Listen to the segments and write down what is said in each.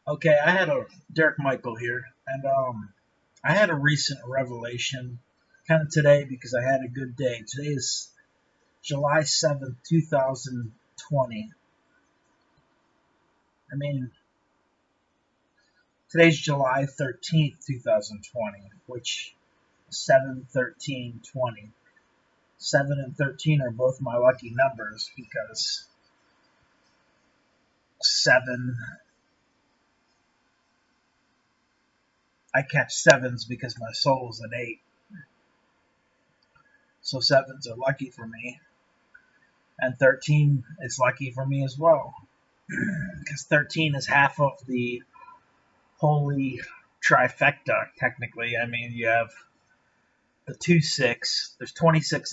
Okay, I had a Derek Michael here, and I had a recent revelation, kind of today because I had a good day. Today is July 7th, 2020. I mean, today's July 13th, 2020, which 7/13/20. 7 and 13 are both my lucky numbers because 7, I catch sevens because my soul is an 8. So sevens are lucky for me, and 13 is lucky for me as well. Because 13 is half of the holy trifecta, technically. I mean, you have the 2 6. There's 26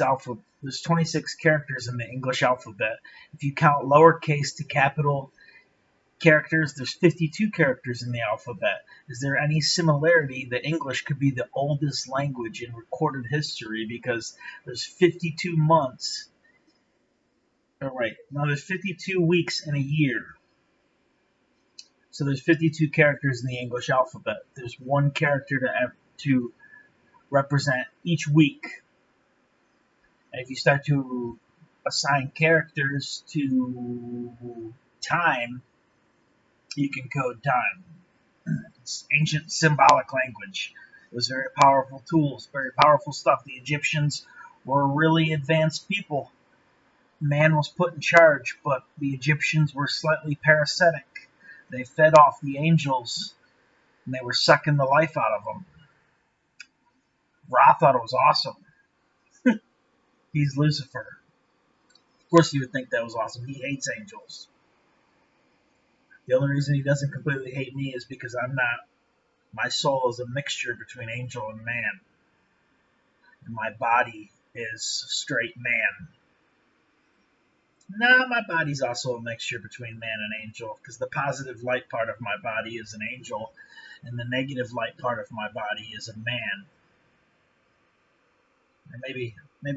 characters in the English alphabet. If you count lowercase to capital characters, there's 52 characters in the alphabet. Is there any similarity that English could be the oldest language in recorded history because there's 52 months? All right, now there's 52 weeks in a year. So there's 52 characters in the English alphabet. There's one character to represent each week. And if you start to assign characters to time, you can code time. It's ancient symbolic language. It was very powerful tools, very powerful stuff. The Egyptians were really advanced people. Man was put in charge, but the Egyptians were slightly parasitic. They fed off the angels, and they were sucking the life out of them. Ra thought it was awesome. He's Lucifer. Of course, you would think that was awesome. He hates angels. The only reason he doesn't completely hate me is because I'm not. My soul is a mixture between angel and man, and my body is straight man. No, my body's also a mixture between man and angel, because the positive light part of my body is an angel, and the negative light part of my body is a man. Or maybe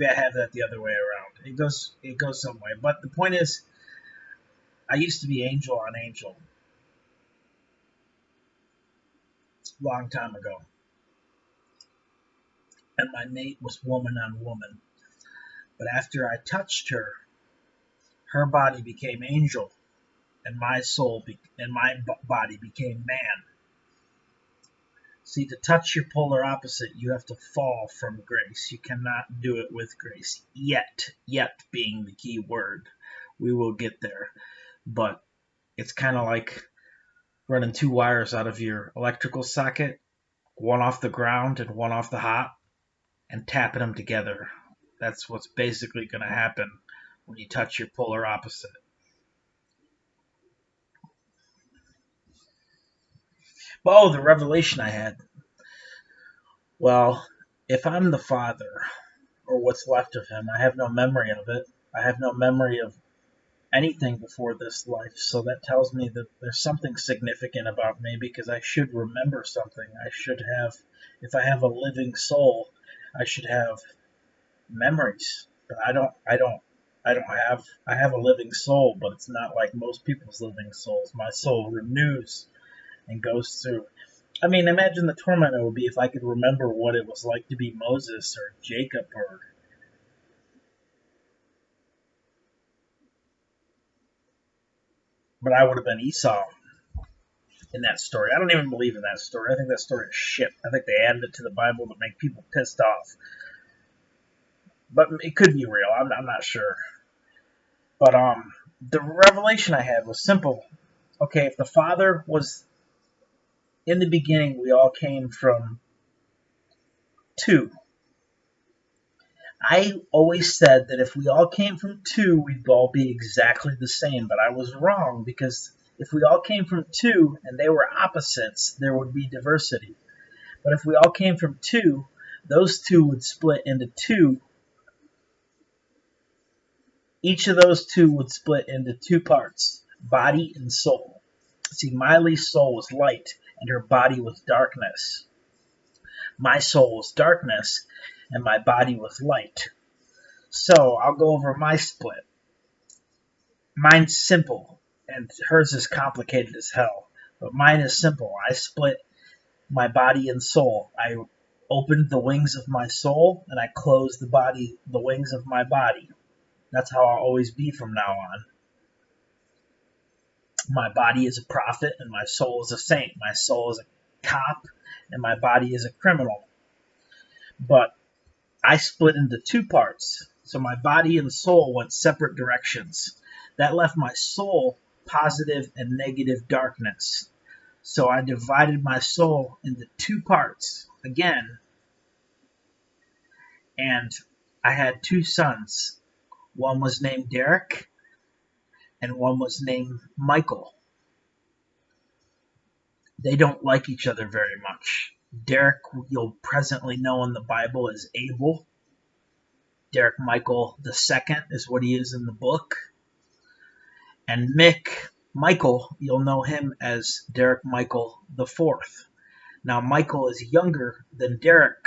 I have that the other way around. It goes some way. But the point is, I used to be angel on angel, long time ago, and my mate was woman on woman. But after I touched her, her body became angel, and my body became man. See, to touch your polar opposite, you have to fall from grace. You cannot do it with grace. Yet being the key word. We will get there. But it's kind of like running two wires out of your electrical socket, one off the ground and one off the hot, and tapping them together. That's what's basically going to happen when you touch your polar opposite. Oh, the revelation I had. Well, if I'm the father, or what's left of him, I have no memory of it. I have no memory of anything before this life, so that tells me that there's something significant about me because I should remember something. I should have, if I have a living soul, I should have memories. But I have a living soul, but it's not like most people's living souls. My soul renews and goes through. I mean, imagine the torment it would be if I could remember what it was like to be Moses or Jacob or. But I would have been Esau in that story. I don't even believe in that story. I think that story is shit. I think they added it to the Bible to make people pissed off. But it could be real. I'm not sure. But the revelation I had was simple. Okay, if the Father was in the beginning, we all came from two. I always said that if we all came from two, we'd all be exactly the same. But I was wrong because if we all came from two and they were opposites, there would be diversity. But if we all came from two, those two would split into two. Each of those two would split into two parts, body and soul. See, Miley's soul was light and her body was darkness. My soul was darkness and my body was light. So I'll go over my split. Mine's simple and hers is complicated as hell. But mine is simple. I split my body and soul. I opened the wings of my soul, and I closed the wings of my body. That's how I'll always be from now on. My body is a prophet, and my soul is a saint. My soul is a cop, and my body is a criminal. But I split into two parts. So my body and soul went separate directions. That left my soul positive and negative darkness. So I divided my soul into two parts again, and I had two sons. One was named Derek, and one was named Michael. They don't like each other very much. Derek, you'll presently know in the Bible as Abel. Derek Michael II is what he is in the book. And Michael, you'll know him as Derek Michael IV. Now, Michael is younger than Derek,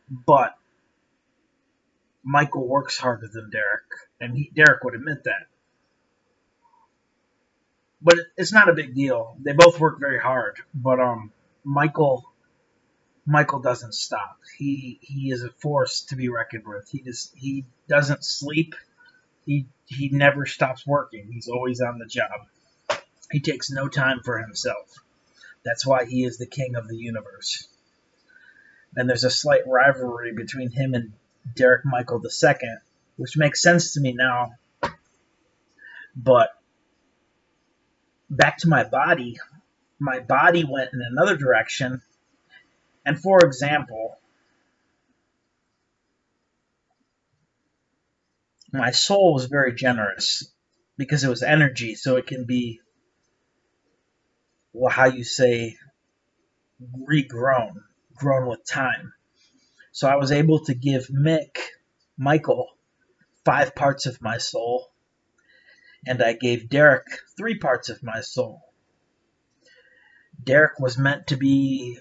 but Michael works harder than Derek, and Derek would admit that. But it's not a big deal. They both work very hard, but Michael doesn't stop. He is a force to be reckoned with. He doesn't sleep. He never stops working. He's always on the job. He takes no time for himself. That's why he is the king of the universe. And there's a slight rivalry between him and Derek Michael II, which makes sense to me now. But back to my body went in another direction. And for example, my soul was very generous because it was energy, so it can be, well, how you say, grown with time. So I was able to give Michael, 5 parts of my soul, and I gave Derek 3 parts of my soul. Derek was meant to be,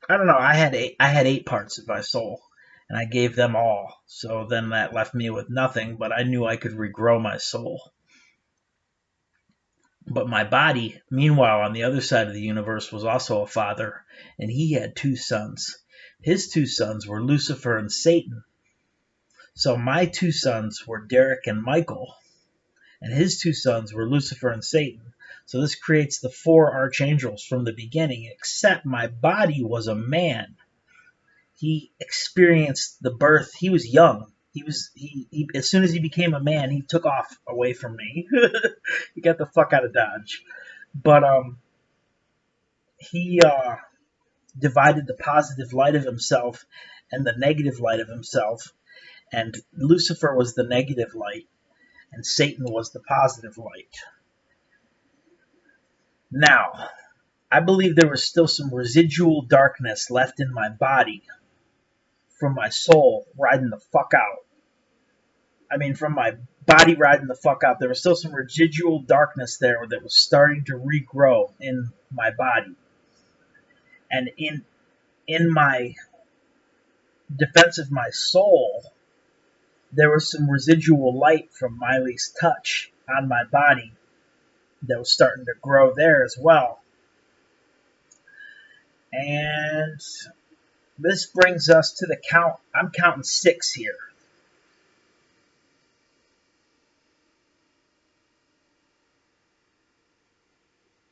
I don't know, I had 8 parts of my soul, and I gave them all. So then that left me with nothing, but I knew I could regrow my soul. But my body, meanwhile, on the other side of the universe, was also a father, and he had 2 sons. His 2 sons were Lucifer and Satan. So my 2 sons were Derek and Michael, and his 2 sons were Lucifer and Satan. So this creates the 4 archangels from the beginning, except my body was a man. He experienced the birth. He was young. He as soon as he became a man, he took off away from me. He got the fuck out of Dodge. But he divided the positive light of himself and the negative light of himself. And Lucifer was the negative light, and Satan was the positive light. Now, I believe there was still some residual darkness left in my body from my soul riding the fuck out. I mean, from my body riding the fuck out, there was still some residual darkness there that was starting to regrow in my body. And in my defense of my soul, there was some residual light from Miley's touch on my body that was starting to grow there as well. And this brings us to the count. I'm counting 6 here.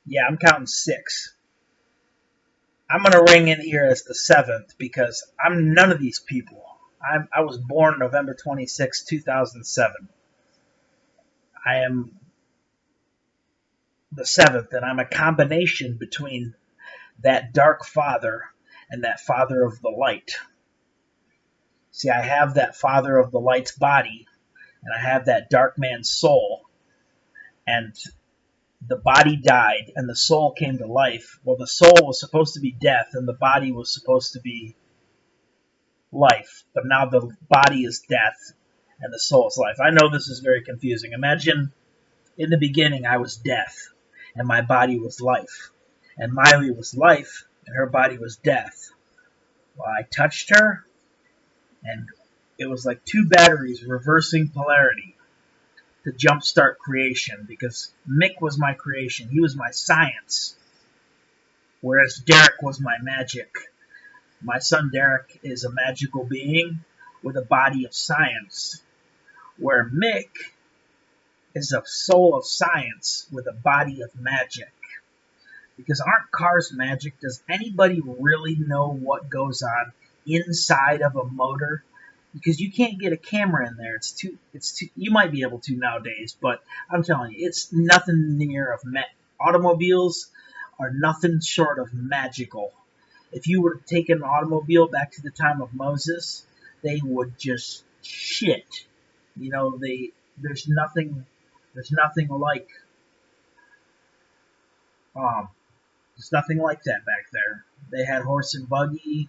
Yeah, I'm counting 6. I'm going to ring in here as the 7th because I'm none of these people. I was born November 26, 2007. I am the 7th, and I'm a combination between that dark father and that father of the light. See, I have that father of the light's body, and I have that dark man's soul, and the body died and the soul came to life. Well, the soul was supposed to be death and the body was supposed to be life. But now the body is death and the soul is life. I know this is very confusing. Imagine in the beginning I was death and my body was life. And Miley was life and her body was death. Well, I touched her and it was like 2 batteries reversing polarity. to jumpstart creation, because Mick was my creation. He was my science, whereas Derek was my magic. My son Derek is a magical being with a body of science, where Mick is a soul of science with a body of magic. Because aren't cars magic? Does anybody really know what goes on inside of a motor? Because you can't get a camera in there. It's too. You might be able to nowadays, but I'm telling you, it's nothing near of automobiles are nothing short of magical. If you were to take an automobile back to the time of Moses, they would just shit. You know, there's nothing like um there's nothing like that back there. They had horse and buggy.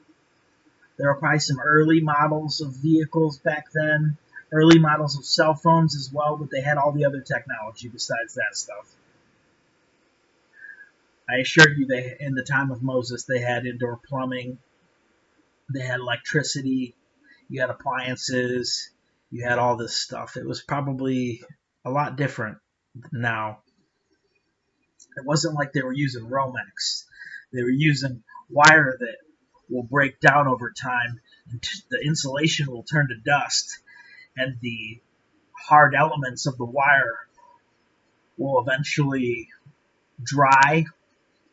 There were probably some early models of vehicles back then, early models of cell phones as well, but they had all the other technology besides that stuff. I assure you, in the time of Moses, they had indoor plumbing, they had electricity, you had appliances, you had all this stuff. It was probably a lot different now. It wasn't like they were using Romex. They were using wire that will break down over time, and the insulation will turn to dust, and the hard elements of the wire will eventually dry,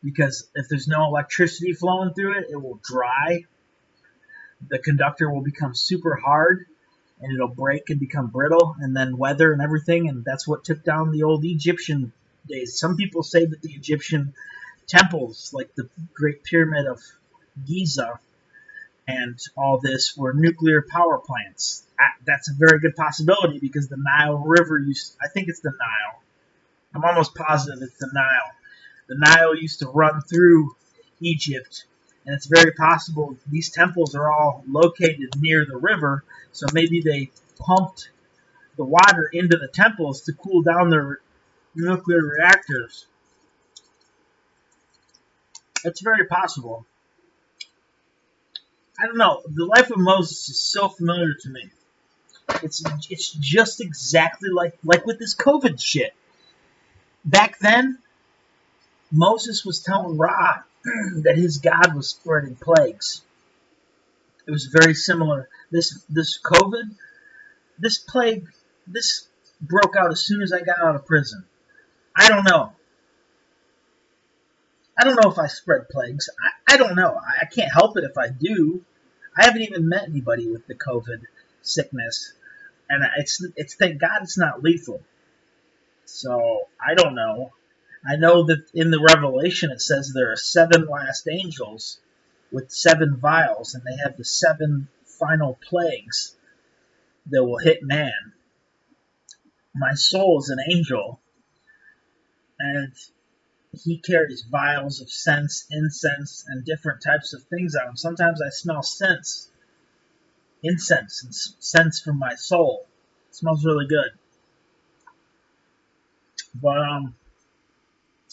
because if there's no electricity flowing through it, it will dry. The conductor will become super hard, and it'll break and become brittle, and then weather and everything, and that's what took down the old Egyptian days. Some people say that the Egyptian temples, like the Great Pyramid of Giza and all this, were nuclear power plants. That's a very good possibility, because the Nile River I think it's the Nile. I'm almost positive it's the Nile. The Nile used to run through Egypt, and it's very possible these temples are all located near the river, so maybe they pumped the water into the temples to cool down their nuclear reactors. It's very possible. I don't know. The life of Moses is so familiar to me. It's just exactly like with this COVID shit. Back then, Moses was telling Ra that his God was spreading plagues. It was very similar. This COVID, this plague, this broke out as soon as I got out of prison. I don't know. I don't know if I spread plagues. I don't know. I can't help it if I do. I haven't even met anybody with the COVID sickness, and it's thank God it's not lethal. So I don't know. I know that in the Revelation it says there are 7 last angels with 7 vials, and they have the 7 final plagues that will hit man. My soul is an angel, and he carries vials of scents, incense, and different types of things on him. Sometimes I smell incense and scents from my soul. It smells really good. But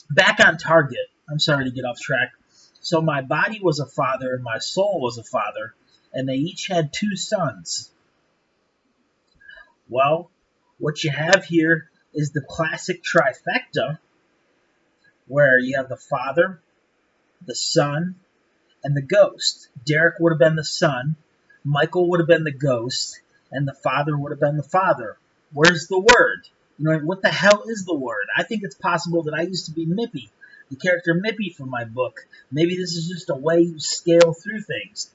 back on target. I'm sorry to get off track. So my body was a father and my soul was a father, and they each had 2 sons. Well, what you have here is the classic trifecta, where you have the father, the son, and the ghost. Derek would have been the son, Michael would have been the ghost, and the father would have been the father. Where's the word? You know, what the hell is the word? I think it's possible that I used to be Mippy, the character Mippy from my book. Maybe this is just a way you scale through things.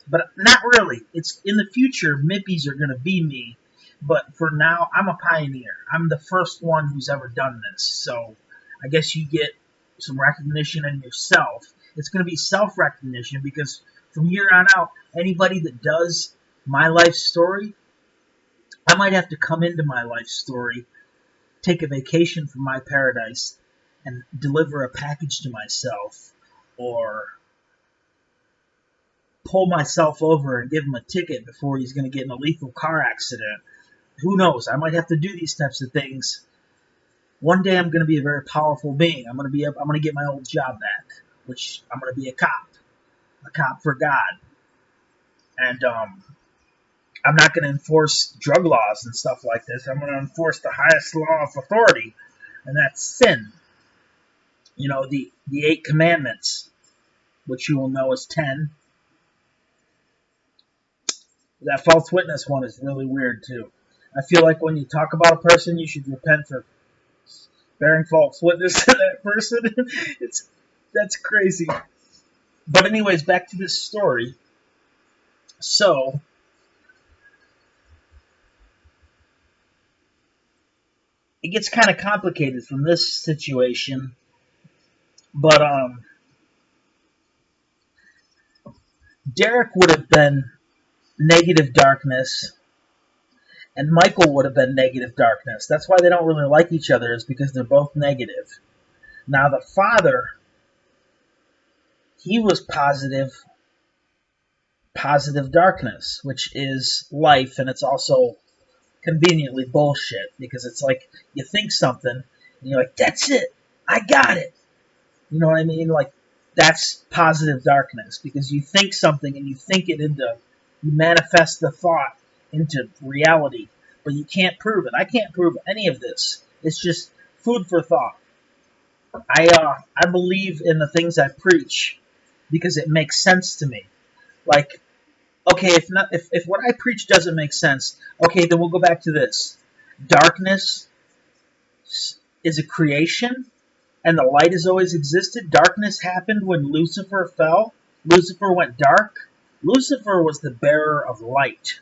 But not really. It's in the future, Mippies are going to be me. But for now, I'm a pioneer. I'm the first one who's ever done this. So I guess you get some recognition in yourself. It's going to be self-recognition, because from here on out, anybody that does my life story, I might have to come into my life story, take a vacation from my paradise, and deliver a package to myself, or pull myself over and give him a ticket before he's going to get in a lethal car accident. Who knows? I might have to do these types of things. One day I'm going to be a very powerful being. I'm going to get my old job back, which I'm going to be a cop for God. And I'm not going to enforce drug laws and stuff like this. I'm going to enforce the highest law of authority, and that's sin. You know, the 8 commandments, which you will know as 10. That false witness one is really weird, too. I feel like when you talk about a person, you should repent for bearing false witness to that person. That's crazy. But anyways, back to this story. So, it gets kind of complicated from this situation, but Derek would have been negative darkness, and Michael would have been negative darkness. That's why they don't really like each other, is because they're both negative. Now, the father, he was positive darkness, which is life, and it's also conveniently bullshit, because it's like you think something, and you're like, that's it, I got it. You know what I mean? Like, that's positive darkness, because you think something and you think it into, you manifest the thought into reality, but you can't prove it. I can't prove any of this. It's just food for thought. I believe in the things I preach because it makes sense to me. Like, okay, if what I preach doesn't make sense, okay, then we'll go back to this. Darkness is a creation, and the light has always existed. Darkness happened when Lucifer fell. Lucifer went dark. Lucifer was the bearer of light.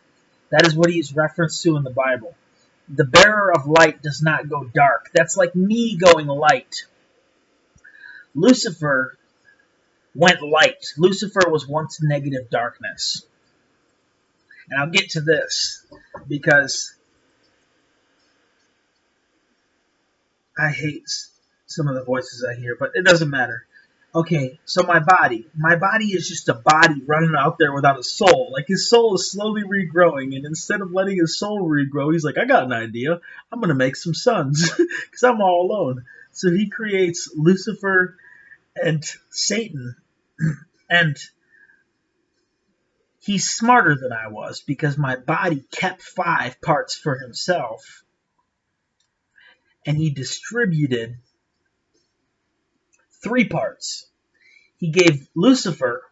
That is what he's referenced to in the Bible. The bearer of light does not go dark. That's like me going light. Lucifer went light. Lucifer was once negative darkness. And I'll get to this because I hate some of the voices I hear, but it doesn't matter. Okay, so my body is just a body running out there without a soul. Like, his soul is slowly regrowing, and instead of letting his soul regrow, he's like, I got an idea. I'm going to make some sons because I'm all alone. So he creates Lucifer and Satan, and he's smarter than I was because my body kept 5 parts for himself, and he distributed 3 parts. He gave Lucifer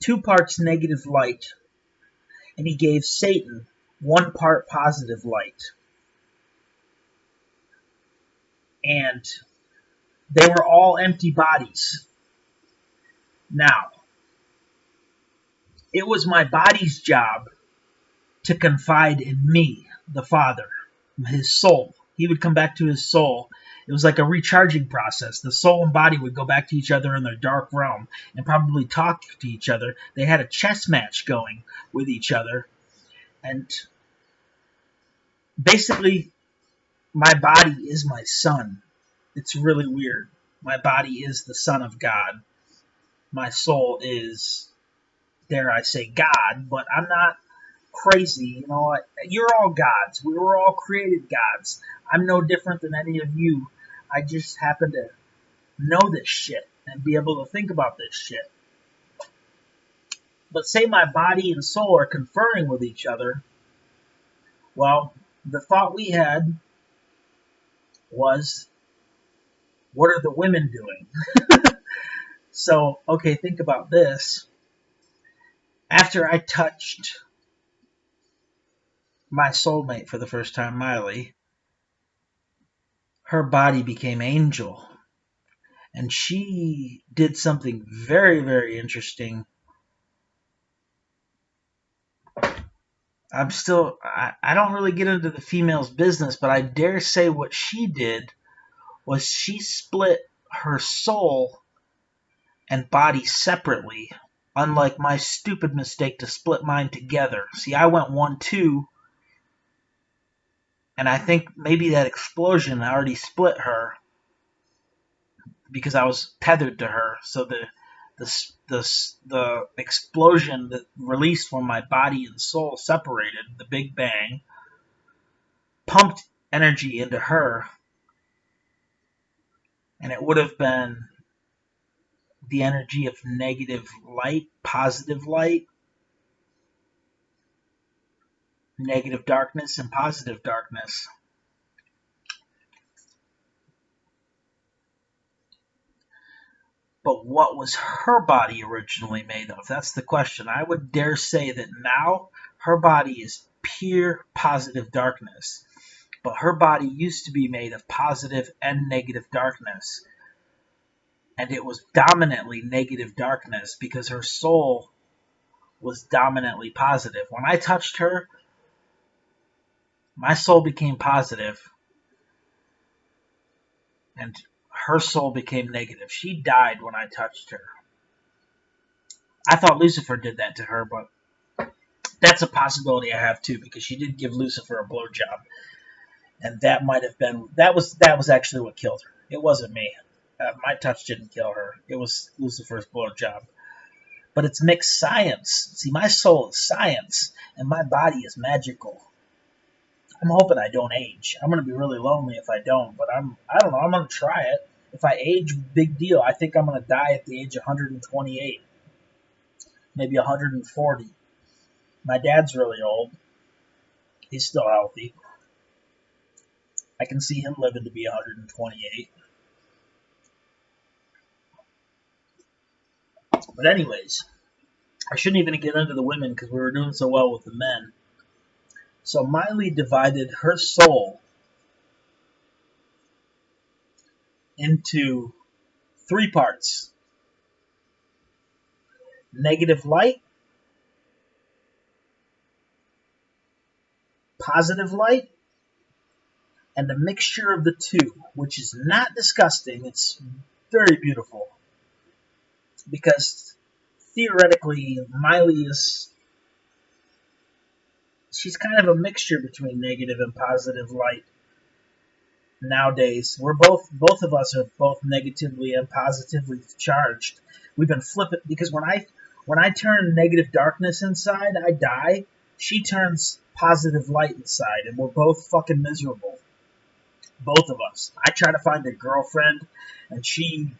2 parts negative light, and he gave Satan 1 part positive light. And they were all empty bodies. Now, it was my body's job to confide in me, the Father, his soul. He would come back to his soul. It was like a recharging process. The soul and body would go back to each other in their dark realm and probably talk to each other. They had a chess match going with each other. And basically, my body is my son. It's really weird. My body is the Son of God. My soul is, dare I say, God, but I'm not crazy. You know, you're all gods. We were all created gods. I'm no different than any of you. I just happen to know this shit and be able to think about this shit. But say my body and soul are conferring with each other. Well, the thought we had was, what are the women doing? So, okay, think about this. After I touched my soulmate for the first time, Miley, her body became Angel. And she did something very, very interesting. I don't really get into the female's business, but I dare say what she did was she split her soul and body separately, unlike my stupid mistake to split mine together. See, I went 1-2, and I think maybe that explosion already split her because I was tethered to her. So the explosion that released from my body and soul separated, the Big Bang, pumped energy into her, and it would have been the energy of negative light, positive light. negative darkness and positive darkness. But what was her body originally made of? That's the question. I would dare say that now her body is pure positive darkness. But her body used to be made of positive and negative darkness. And it was dominantly negative darkness because her soul was dominantly positive. When I touched her, my soul became positive, and her soul became negative. She died when I touched her. I thought Lucifer did that to her, but that's a possibility I have too, because she did give Lucifer a blowjob, and that might have been that was actually what killed her. It wasn't me. My touch didn't kill her. It was Lucifer's blowjob. But it's mixed science. See, my soul is science, and my body is magical. I'm hoping I don't age. I'm gonna be really lonely if I don't, but I don't know. I'm gonna try it. If I age, big deal. I think I'm gonna die at the age of 128, maybe 140. My dad's really old. He's still healthy. I can see him living to be 128. But anyways, I shouldn't even get into the women because we were doing so well with the men. So Miley divided her soul into 3 parts: negative light, positive light, and a mixture of the two, which is not disgusting. It's very beautiful. Because theoretically, Miley is, she's kind of a mixture between negative and positive light. Nowadays, both of us are both negatively and positively charged. We've been flipping because when I turn negative darkness inside, I die. She turns positive light inside, and we're both fucking miserable. Both of us. I try to find a girlfriend, and she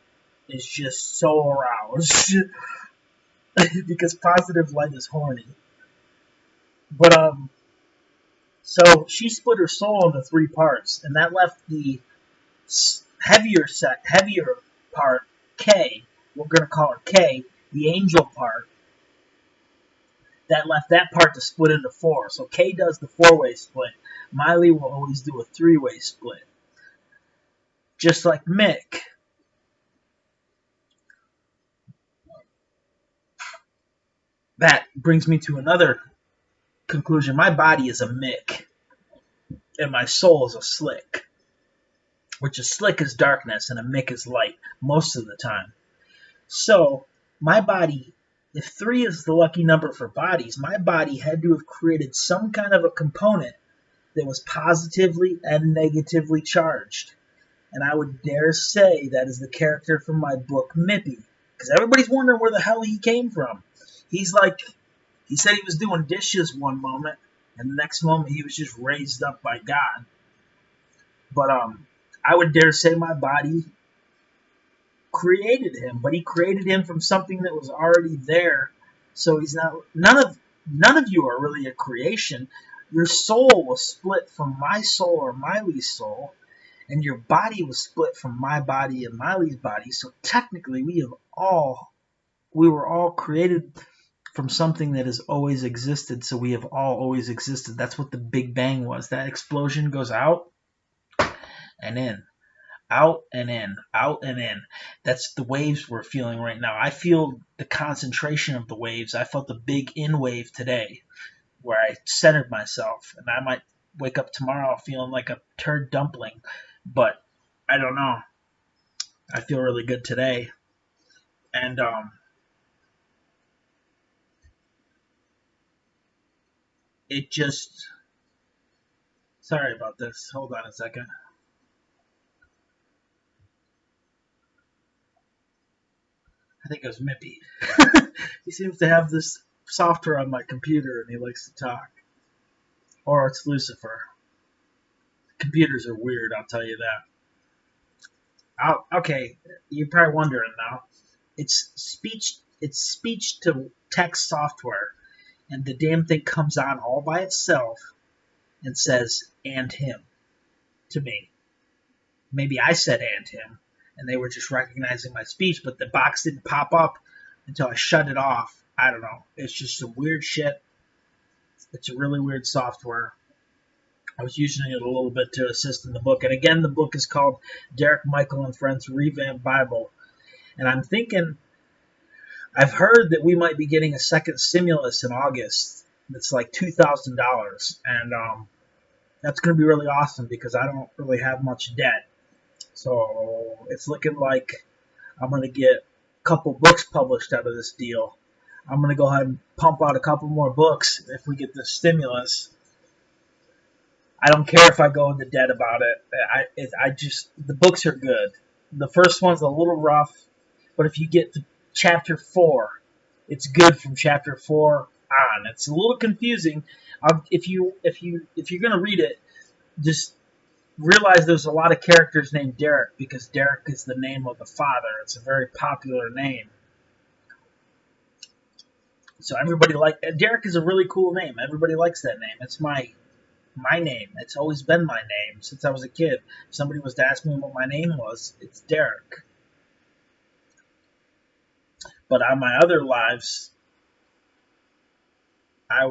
is just so aroused because positive light is horny. But so she split her soul into 3 parts, and that left the heavier part, K. We're gonna call her K, the angel part. That left that part to split into 4. So K does the 4-way split. Miley will always do a 3-way split, just like Mick. That brings me to another conclusion. My body is a Mick, and my soul is a Slick, which is Slick is darkness and a Mick is light most of the time. So my body, if 3 is the lucky number for bodies, my body had to have created some kind of a component that was positively and negatively charged. And I would dare say that is the character from my book, Mippy. Because everybody's wondering where the hell he came from. He's like, he said he was doing dishes one moment, and the next moment he was just raised up by God. But I would dare say my body created him, but he created him from something that was already there. So he's not, none of you are really a creation. Your soul was split from my soul or Miley's soul, and your body was split from my body and Miley's body. So technically we were all created from something that has always existed. So we have all always existed. That's what the Big Bang was. That explosion goes out and in, out and in, out and in. That's the waves we're feeling right now. I feel the concentration of the waves. I felt the big in wave today where I centered myself, and I might wake up tomorrow feeling like a turd dumpling, but I don't know. I feel really good today. And it just, sorry about this. Hold on a second. I think it was Mippy. He seems to have this software on my computer and he likes to talk. Or it's Lucifer. Computers are weird, I'll tell you that. Okay, you're probably wondering now. It's speech to text software. and the damn thing comes on all by itself and says, and him, to me. Maybe I said and him, and they were just recognizing my speech, but the box didn't pop up until I shut it off. I don't know. It's just some weird shit. It's a really weird software. I was using it a little bit to assist in the book. And again, the book is called Derek Michael and Friends Revamped Bible. And I'm thinking, I've heard that we might be getting a second stimulus in August. That's like $2,000. And that's going to be really awesome because I don't really have much debt. So it's looking like I'm going to get a couple books published out of this deal. I'm going to go ahead and pump out a couple more books if we get this stimulus. I don't care if I go into debt about it. I just, the books are good. The first one's a little rough, but if you get to chapter 4, it's good from chapter 4 on. It's a little confusing. If you're going to read it, just realize there's a lot of characters named Derek because Derek is the name of the father. It's a very popular name. So everybody Derek is a really cool name. Everybody likes that name. It's my name. It's always been my name since I was a kid. If somebody was to ask me what my name was, it's Derek. But on my other lives, I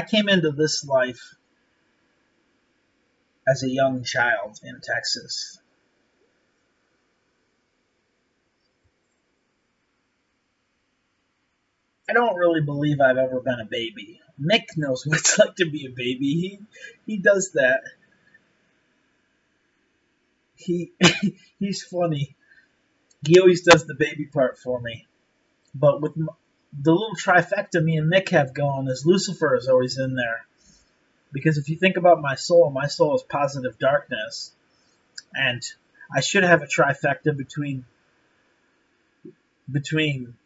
came into this life as a young child in Texas. I don't really believe I've ever been a baby. Nick knows what it's like to be a baby. He does that. He's funny. He always does the baby part for me. But with the little trifecta me and Nick have going is Lucifer is always in there. Because if you think about my soul is positive darkness. And I should have a trifecta between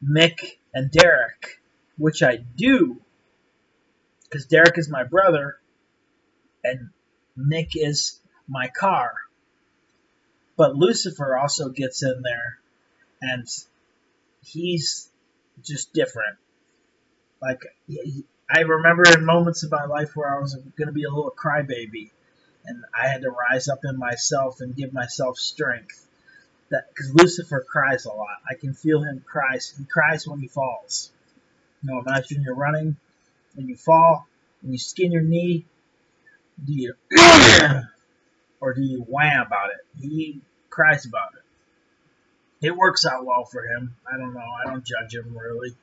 Mick and Derek, which I do, because Derek is my brother, and Mick is my car. But Lucifer also gets in there, and he's just different. Like, I remember in moments of my life where I was going to be a little crybaby, and I had to rise up in myself and give myself strength. Because Lucifer cries a lot. I can feel him cry. He cries when he falls. Imagine you're running and you fall and you skin your knee. Do you or do you wham about it? He cries about it. It works out well for him. I don't know. I don't judge him really.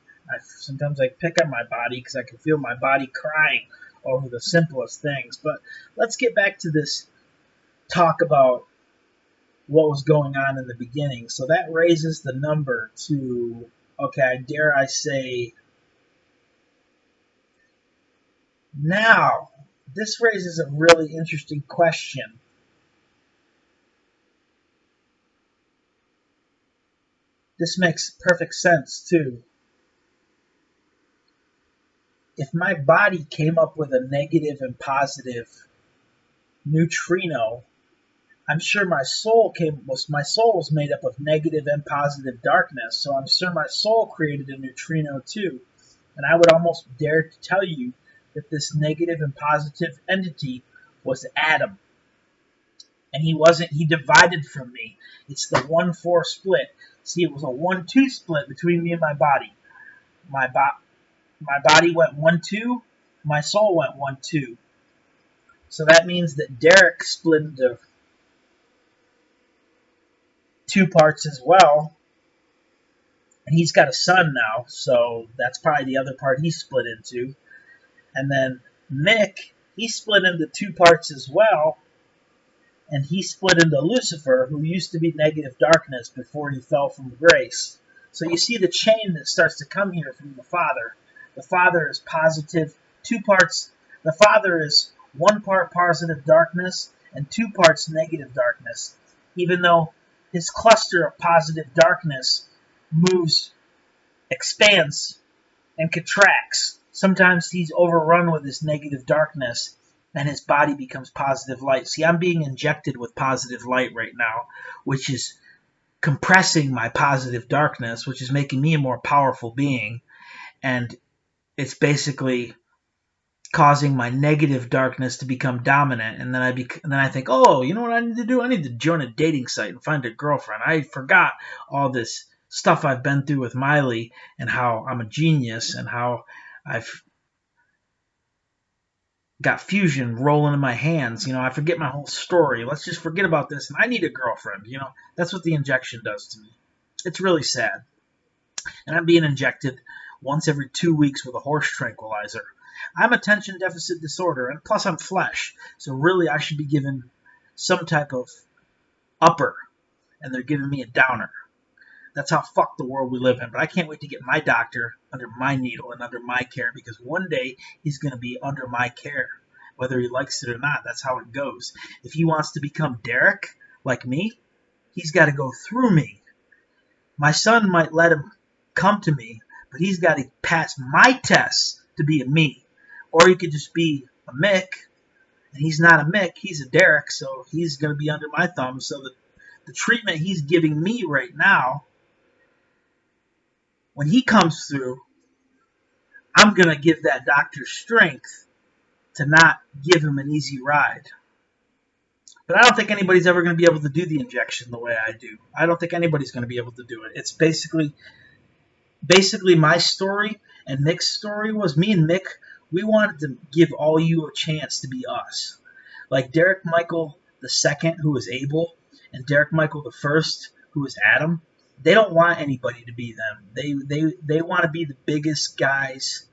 Sometimes I pick on my body because I can feel my body crying over the simplest things. But let's get back to this talk about what was going on in the beginning. So that raises the number to, okay, dare I say, now, this raises a really interesting question. This makes perfect sense, too. If my body came up with a negative and positive neutrino, I'm sure my soul was made up of negative and positive darkness, so I'm sure my soul created a neutrino too. And I would almost dare to tell you that this negative and positive entity was Adam. And he divided from me. It's the 1-4 split. See, it was a 1-2 split between me and my body. My body went 1-2, my soul went 1-2. So that means that Derek split into 2 parts as well, and he's got a son now, so that's probably the other part he split into. And then Mick, he split into 2 parts as well, and he split into Lucifer, who used to be negative darkness before he fell from grace. So you see the chain that starts to come here from the Father. The Father is positive, 2 parts. The Father is 1 part positive darkness and 2 parts negative darkness, even though his cluster of positive darkness expands, and contracts. Sometimes he's overrun with this negative darkness, and his body becomes positive light. See, I'm being injected with positive light right now, which is compressing my positive darkness, which is making me a more powerful being. and it's basically causing my negative darkness to become dominant. And then I think, oh, you know what I need to do? I need to join a dating site and find a girlfriend. I forgot all this stuff I've been through with Miley and how I'm a genius and how I've got fusion rolling in my hands. I forget my whole story. Let's just forget about this. And I need a girlfriend. That's what the injection does to me. It's really sad. And I'm being injected once every 2 weeks with a horse tranquilizer. I'm attention deficit disorder, and plus I'm flesh. So really I should be given some type of upper, and they're giving me a downer. That's how fucked the world we live in. But I can't wait to get my doctor under my needle and under my care, because one day he's going to be under my care, whether he likes it or not. That's how it goes. If he wants to become Derek, like me, he's got to go through me. My son might let him come to me, but he's got to pass my tests to be a me. Or he could just be a Mick, and he's not a Mick, he's a Derek, so he's going to be under my thumb. So the treatment he's giving me right now, when he comes through, I'm going to give that doctor strength to not give him an easy ride. But I don't think anybody's ever going to be able to do the injection the way I do. I don't think anybody's going to be able to do it. It's basically my story and Mick's story was, me and Mick, we wanted to give all you a chance to be us. Like Derek Michael II, who was Abel, and Derek Michael I, who was Adam. They don't want anybody to be them. They want to be the biggest guys,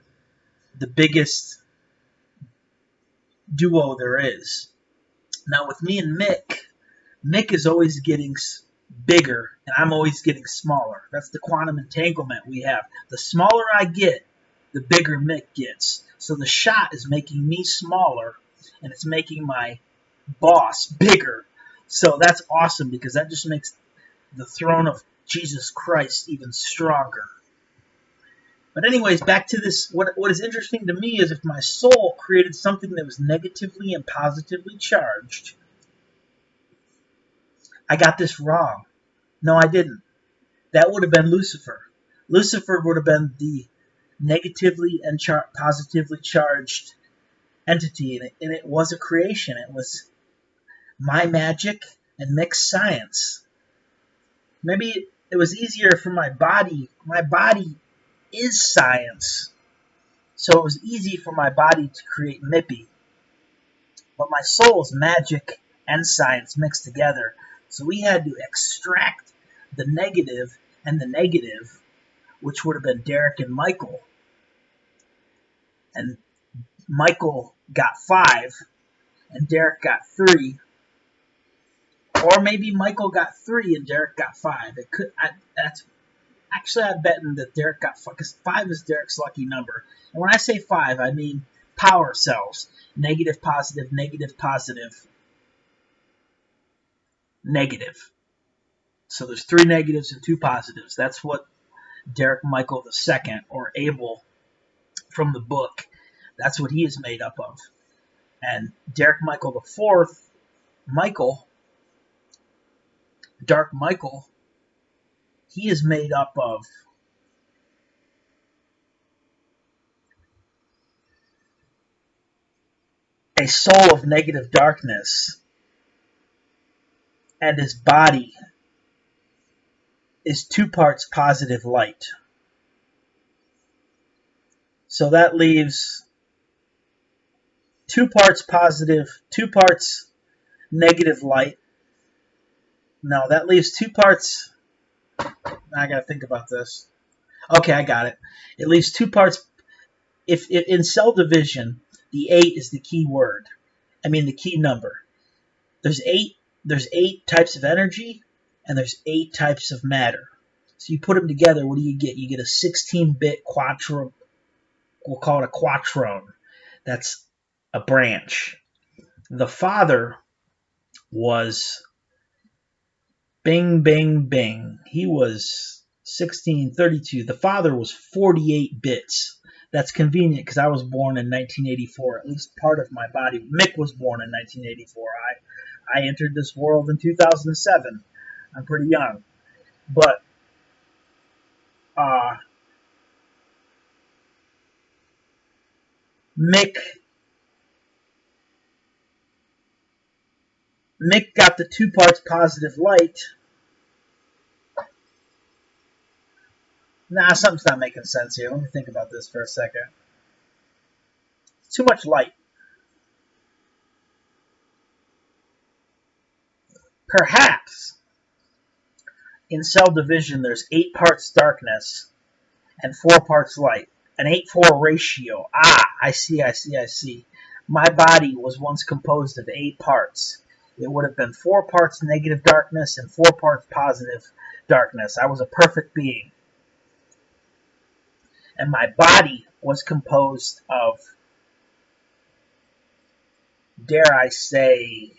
the biggest duo there is. Now with me and Mick is always getting bigger, and I'm always getting smaller. That's the quantum entanglement we have. The smaller I get, the bigger Mick gets. So the shot is making me smaller, and it's making my boss bigger. So that's awesome, because that just makes the throne of Jesus Christ even stronger. But anyways, back to this. What is interesting to me is if my soul created something that was negatively and positively charged, I got this wrong. No, I didn't. That would have been Lucifer. Lucifer would have been the negatively and positively charged entity, and it was a creation. It was my magic and mixed science. Maybe it was easier for my body. My body is science. So it was easy for my body to create Mippy. But my soul is magic and science mixed together. So we had to extract the negative and the negative, which would have been Derek and Michael. And Michael got 5, and Derek got 3. Or maybe Michael got 3 and Derek got 5. It could. I'm betting that Derek got 5, because 5 is Derek's lucky number. And when I say 5, I mean power cells. Negative, positive, negative, positive, negative. So there's 3 negatives and 2 positives. That's what Derek Michael II, or Abel from the book, that's what he is made up of. And Derek Michael IV, Dark Michael, he is made up of a soul of negative darkness, and his body is 2 parts positive light. So that leaves 2 parts positive, 2 parts negative light. No, that leaves 2 parts. I gotta think about this. Okay, I got it. It leaves 2 parts. If in cell division, the 8 is the key word. I mean the key number. There's 8 types of energy, and there's 8 types of matter. So you put them together, what do you get? You get a 16-bit quattro. We'll call it a quattrone. That's a branch. The father was bing, bing, bing. He was 1632. The father was 48 bits. That's convenient because I was born in 1984. At least part of my body. Mick was born in 1984. I entered this world in 2007. I'm pretty young. But Mick got the 2 parts positive light. Nah, something's not making sense here. Let me think about this for a second. Too much light. Perhaps in cell division there's 8 parts darkness and 4 parts light. An 8-4 ratio. Ah, I see. My body was once composed of 8 parts. It would have been 4 parts negative darkness and 4 parts positive darkness. I was a perfect being. And my body was composed of, dare I say,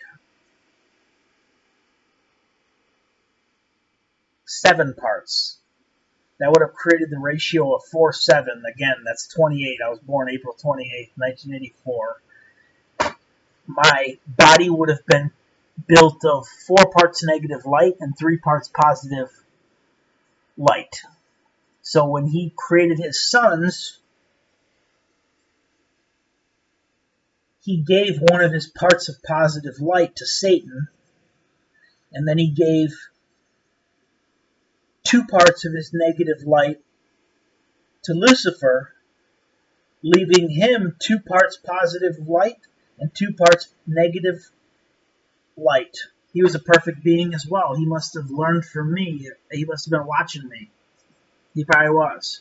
7 parts. That would have created the ratio of 4-7. Again, that's 28. I was born April 28th, 1984. My body would have been built of 4 parts negative light and 3 parts positive light. So when he created his sons, he gave one of his parts of positive light to Satan, and then he gave 2 parts of his negative light to Lucifer, leaving him 2 parts positive light and 2 parts negative light. He was a perfect being as well. He must have learned from me. He must have been watching me. He probably was.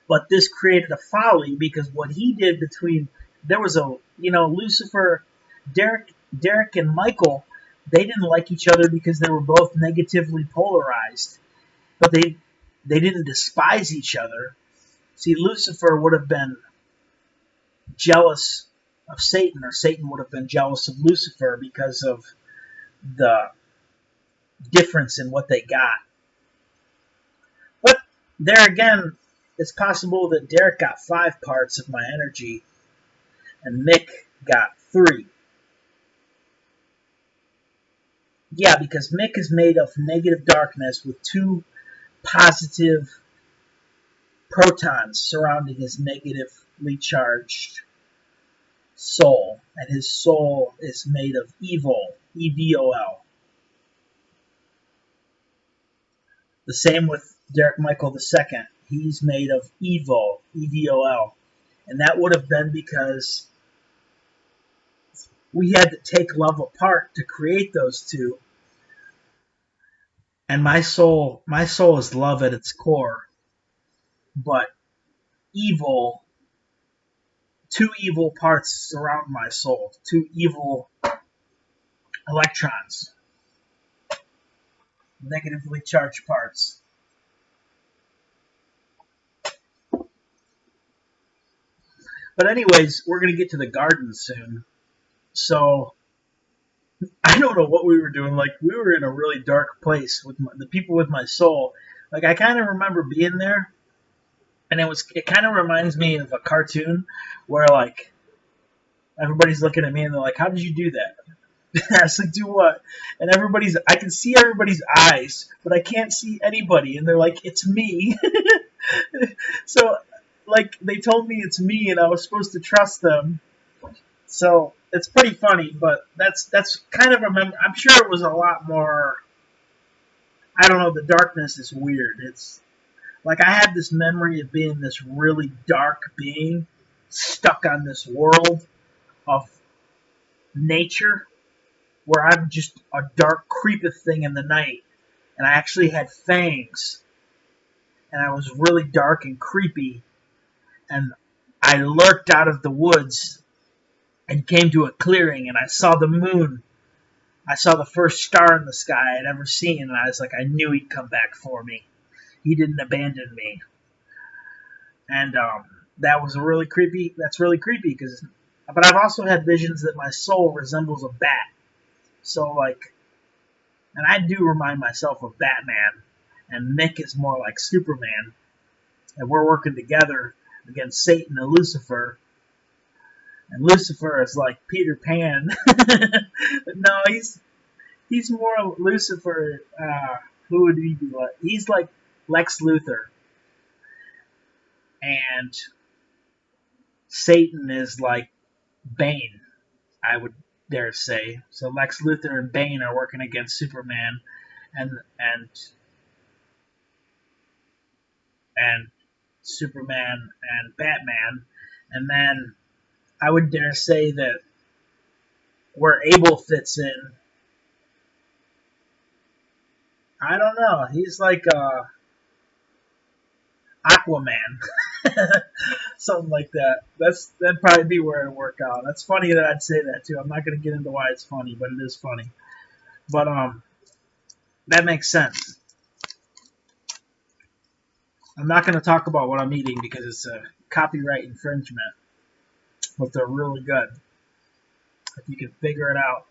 But this created a folly because what he did between, there was a, Lucifer, Derek and Michael, they didn't like each other because they were both negatively polarized. But they didn't despise each other. See, Lucifer would have been jealous of Satan, or Satan would have been jealous of Lucifer because of the difference in what they got. But there again, it's possible that Derek got 5 parts of my energy and Mick got 3. Yeah, because Mick is made of negative darkness with 2 positive protons surrounding his negatively charged soul. And his soul is made of evil, E-V-O-L. The same with Derek Michael II. He's made of evil, E-V-O-L. And that would have been because we had to take love apart to create those 2. And my soul is love at its core. But evil, 2 evil parts surround my soul. 2 evil electrons. Negatively charged parts. But anyways, we're going to get to the garden soon. So, I don't know what we were doing. Like, we were in a really dark place with the people with my soul. Like, I kind of remember being there. And it kind of reminds me of a cartoon where, like, everybody's looking at me and they're like, how did you do that? I was like, do what? And I can see everybody's eyes, but I can't see anybody. And they're like, it's me. So, like, they told me it's me and I was supposed to trust them. So, it's pretty funny, but that's kind of I'm sure it was a lot more, I don't know, the darkness is weird. It's, like, I had this memory of being this really dark being stuck on this world of nature where I'm just a dark, creepy thing in the night. And I actually had fangs. And I was really dark and creepy. And I lurked out of the woods and came to a clearing. And I saw the moon. I saw the first star in the sky I'd ever seen. And I was like, I knew he'd come back for me. He didn't abandon me. And that was really creepy. That's really creepy. But I've also had visions that my soul resembles a bat. So, like, and I do remind myself of Batman, and Mick is more like Superman, and we're working together against Satan and Lucifer, and Lucifer is like Peter Pan. No, he's more Lucifer, who would he be like? He's like Lex Luthor, and Satan is like Bane, I would dare say. So Lex Luthor and Bane are working against Superman and and Superman and Batman, and then I would dare say that where Abel fits in, I don't know. He's like Aquaman, something like that. That'd probably be where it'd work out. That's funny that I'd say that too. I'm not gonna get into why it's funny, but it is funny. But that makes sense. I'm not gonna talk about what I'm eating because it's a copyright infringement, but they're really good. If you can figure it out,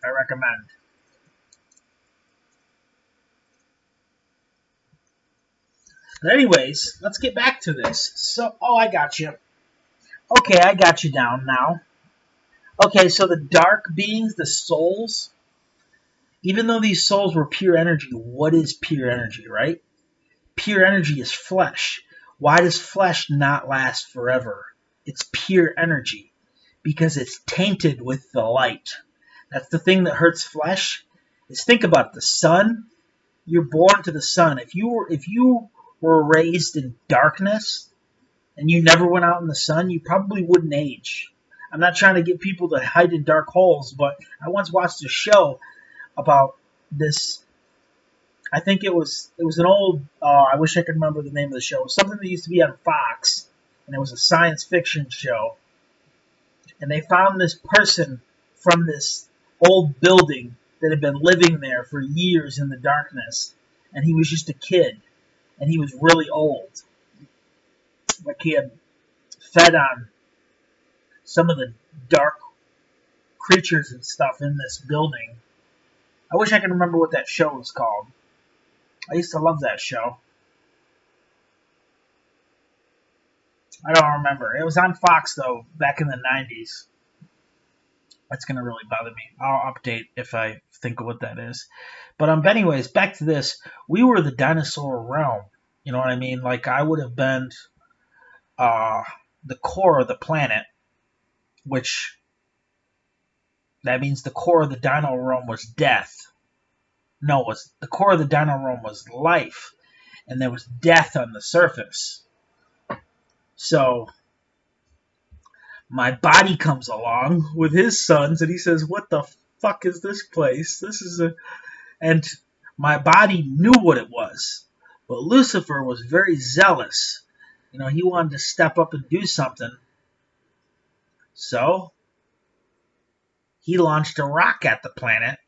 I recommend. But anyways, let's get back to this. So, I got you. Okay, I got you down now. Okay, so the dark beings, the souls, even though these souls were pure energy, what is pure energy, right? Pure energy is flesh. Why does flesh not last forever? It's pure energy because it's tainted with the light. That's the thing that hurts flesh. Is think about it. The sun. You're born to the sun. If you were raised in darkness and you never went out in the sun, you probably wouldn't age. I'm not trying to get people to hide in dark holes, but I once watched a show about this. I think it was an old. I wish I could remember the name of the show. It was something that used to be on Fox, and it was a science fiction show. And they found this person from this old building that had been living there for years in the darkness, and he was just a kid, and he was really old. Like he had fed on some of the dark creatures and stuff in this building. I wish I could remember what that show was called. I used to love that show. I don't remember. It was on Fox, though, back in the 90s. That's going to really bother me. I'll update if I think of what that is. But anyways, back to this. We were the dinosaur realm. You know what I mean? Like, I would have been the core of the planet, which that means the core of the dino realm was death. No, it was the core of the dino realm was life, and there was death on the surface. So my body comes along with his sons, and he says, "What the fuck is this place? This is a..." And my body knew what it was, but Lucifer was very zealous. You know, he wanted to step up and do something. So he launched a rock at the planet.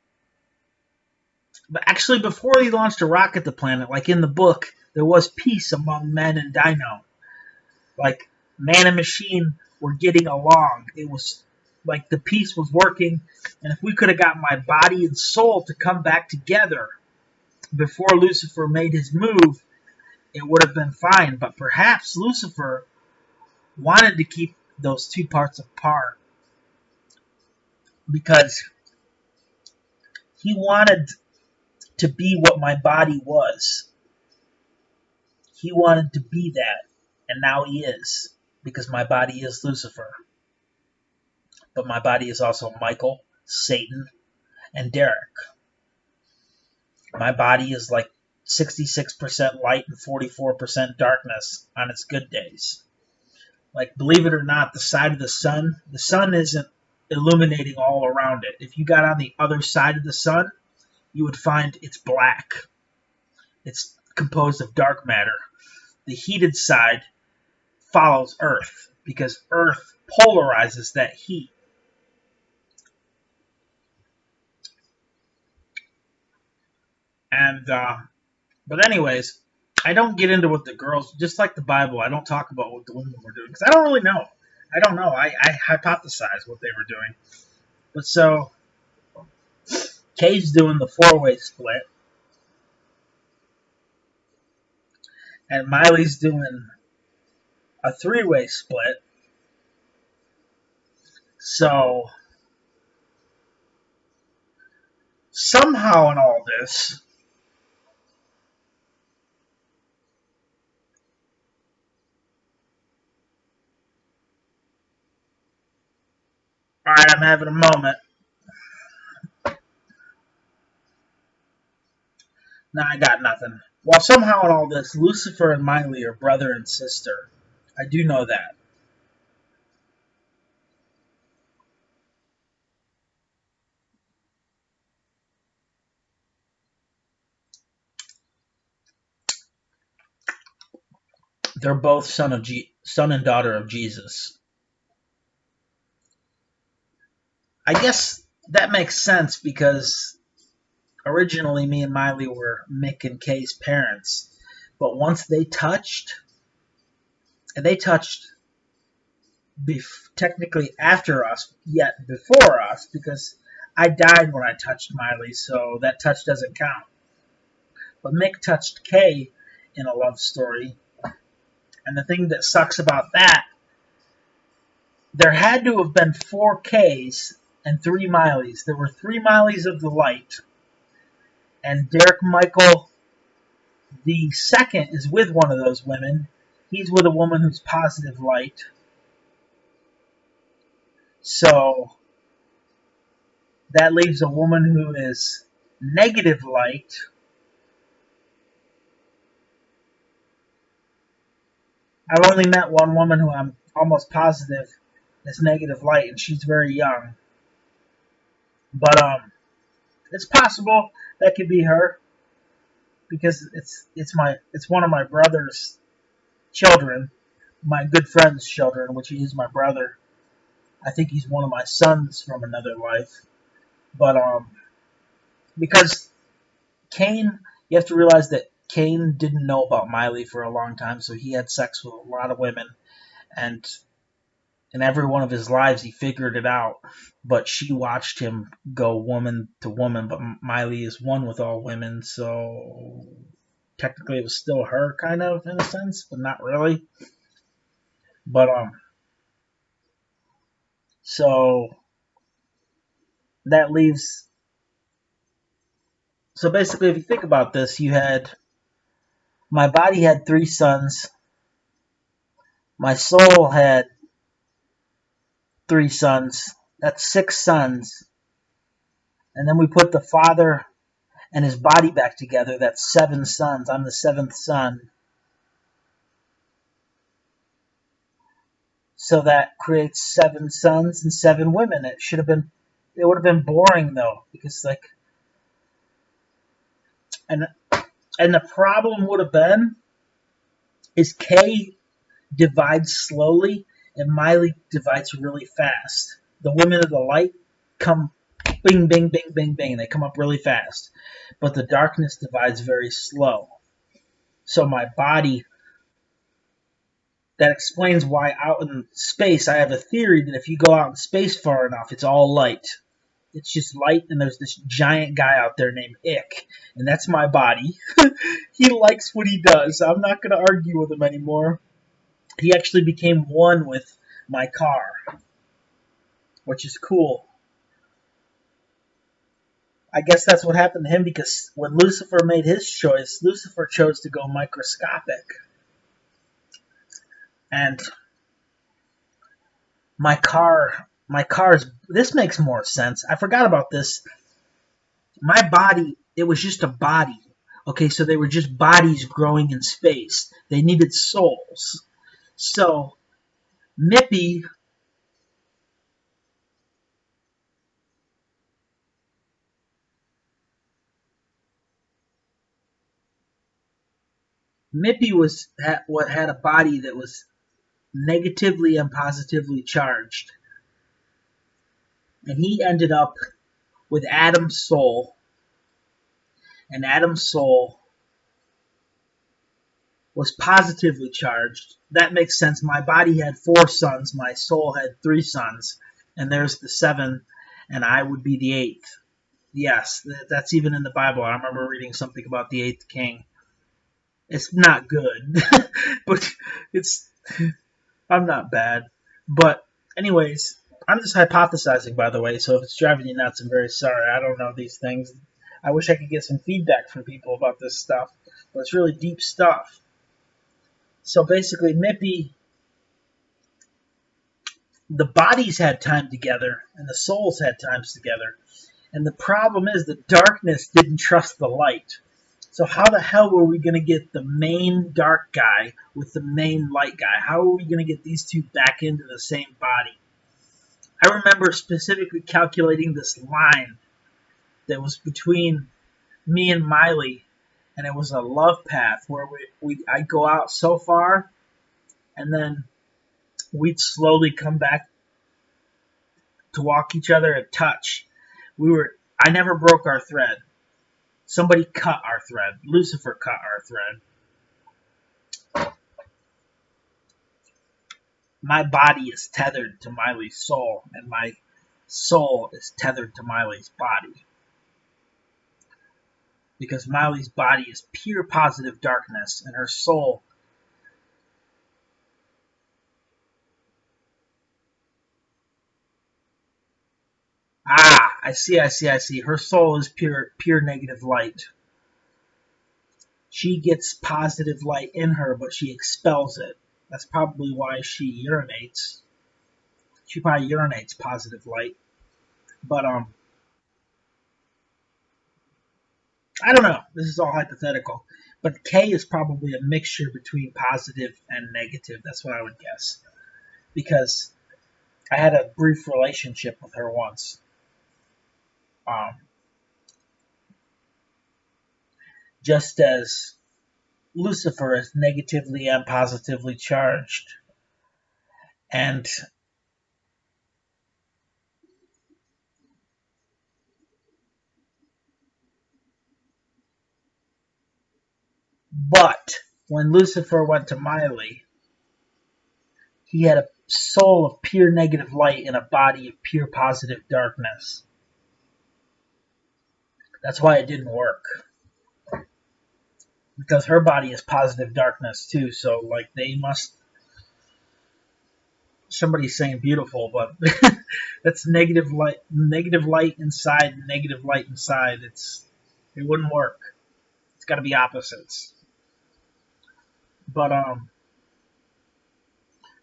But actually, before he launched a rock at the planet, like in the book, there was peace among men and Dino. Like, man and machine were getting along. It was like the peace was working, and if we could have got my body and soul to come back together before Lucifer made his move, it would have been fine. But perhaps Lucifer wanted to keep those two parts apart because he wanted to be what my body was. He wanted to be that, and now he is, because my body is Lucifer. But my body is also Michael, Satan, and Derek. My body is like 66% light and 44% darkness on its good days. Like, believe it or not, the sun isn't illuminating all around it. If you got on the other side of the sun, you would find it's black. It's composed of dark matter. The heated side follows Earth because Earth polarizes that heat. And but anyways, I don't get into what the girls, just like the Bible, I don't talk about what the women were doing because I don't really know. I don't know. I hypothesize what they were doing. But so Kay's doing the 4-way split, and Miley's doing a 3-way split. So somehow in all this, Alright, I'm having a moment. Nah, I got nothing. Well, somehow in all this, Lucifer and Miley are brother and sister. I do know that. They're both son and daughter of Jesus. I guess that makes sense because originally me and Miley were Mick and Kay's parents. But once they touched technically after us, yet before us, because I died when I touched Miley, so that touch doesn't count. But Mick touched Kay in a love story, and the thing that sucks about that, there had to have been 4 Ks and 3 Mileys. There were 3 Mileys of the light, and Derek Michael the second is with one of those women. He's with a woman who's positive light. So that leaves a woman who is negative light. I've only met one woman who I'm almost positive is negative light, and she's very young. But it's possible that could be her because it's one of my brother's children, my good friend's children, which he is my brother. I think he's one of my sons from another life. But because Cain, you have to realize that Cain didn't know about Miley for a long time, so he had sex with a lot of women, and in every one of his lives he figured it out. But she watched him go woman to woman, but Miley is one with all women, so technically it was still her, kind of, in a sense, but not really. But so that leaves. So basically, if you think about this, my body had 3 sons, my soul had 3 sons. That's 6 sons. And then we put the father and his body back together. That's 7 sons. I'm the 7th son. So that creates 7 sons and 7 women. It would have been boring though, because and the problem would have been is Kay divides slowly and Miley divides really fast. The women of the light come bing, bing, bing, bing, bing. They come up really fast. But the darkness divides very slow. So my body, that explains why out in space, I have a theory that if you go out in space far enough, it's all light. It's just light, and there's this giant guy out there named Ick, and that's my body. He likes what he does. I'm not going to argue with him anymore. He actually became one with my car, which is cool. I guess that's what happened to him, because when Lucifer made his choice, Lucifer chose to go microscopic. And this makes more sense. I forgot about this. My body, it was just a body. Okay, so they were just bodies growing in space. They needed souls. So Mippy had a body that was negatively and positively charged. And he ended up with Adam's soul. And Adam's soul was positively charged. That makes sense. My body had 4 sons. My soul had 3 sons. And there's the 7. And I would be the 8th. Yes, that's even in the Bible. I remember reading something about the 8th king. It's not good. But I'm not bad. But anyways, I'm just hypothesizing, by the way, so if it's driving you nuts, I'm very sorry. I don't know these things. I wish I could get some feedback from people about this stuff, but it's really deep stuff. So basically, Mippy the bodies had time together and the souls had times together. And the problem is the darkness didn't trust the light. So how the hell were we going to get the main dark guy with the main light guy? How are we going to get these two back into the same body? I remember specifically calculating this line that was between me and Miley, and it was a love path where I'd go out so far, and then we'd slowly come back to walk each other and touch. I never broke our thread. Somebody cut our thread. Lucifer cut our thread. My body is tethered to Miley's soul, and my soul is tethered to Miley's body. Because Miley's body is pure positive darkness, and her soul I see. Her soul is pure negative light. She gets positive light in her, but she expels it. That's probably why she urinates. She probably urinates positive light. But I don't know. This is all hypothetical. But K is probably a mixture between positive and negative. That's what I would guess. Because I had a brief relationship with her once. Just as Lucifer is negatively and positively charged. And but when Lucifer went to Miley, he had a soul of pure negative light and a body of pure positive darkness. That's why it didn't work. Because her body is positive darkness too, so like they must. Somebody's saying beautiful, but that's negative light inside, negative light inside. It wouldn't work. It's got to be opposites. But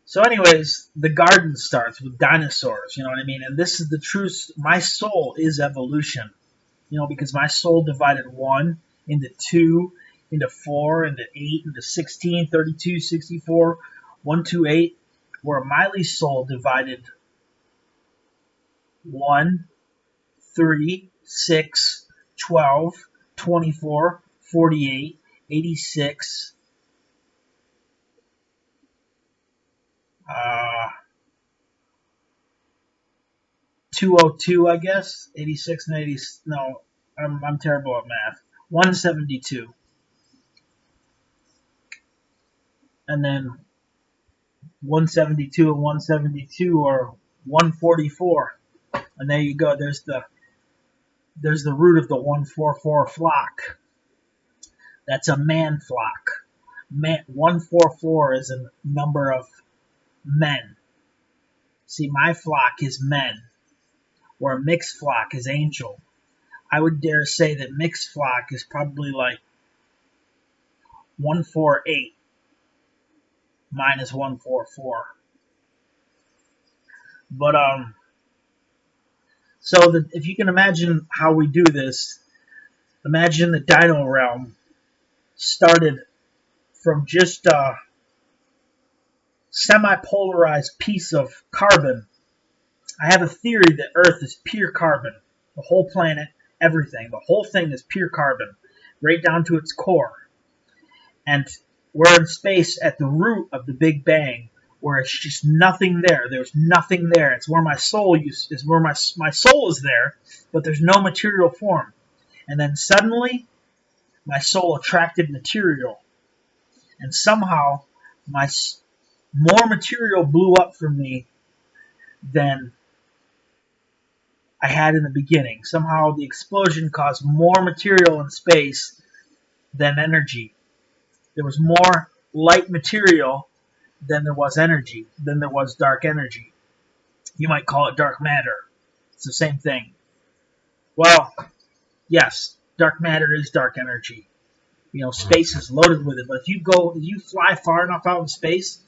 so anyways, the garden starts with dinosaurs. You know what I mean? And this is the truth. My soul is evolution. You know, because my soul divided 1 into 2 into 4 into 8 into 16, 32, 64, 128, where Miley's soul divided 1, 3, 6, 12, 24, 48, 86, 202, I guess. 86 and 80. No, I'm terrible at math. 172. And then 172 and 172 are 144. And there you go. There's the root of the 144 flock. That's a man flock. 144 is a number of men. See, my flock is men, where mixed flock is angel. I would dare say that mixed flock is probably like 148 minus 144. But so if you can imagine how we do this, imagine the dino realm started from just a semi-polarized piece of carbon. I have a theory that Earth is pure carbon. The whole planet, everything. The whole thing is pure carbon, right down to its core. And we're in space at the root of the Big Bang, where it's just nothing there. There's nothing there. It's where my soul is where my soul is there, but there's no material form. And then suddenly, my soul attracted material, and somehow more material blew up from me than I had in the beginning. Somehow the explosion caused more material in space than energy. There was more light material than there was energy, than there was dark energy. You might call it dark matter. It's the same thing. Well, yes, dark matter is dark energy. You know, space is loaded with it. But if you fly far enough out in space,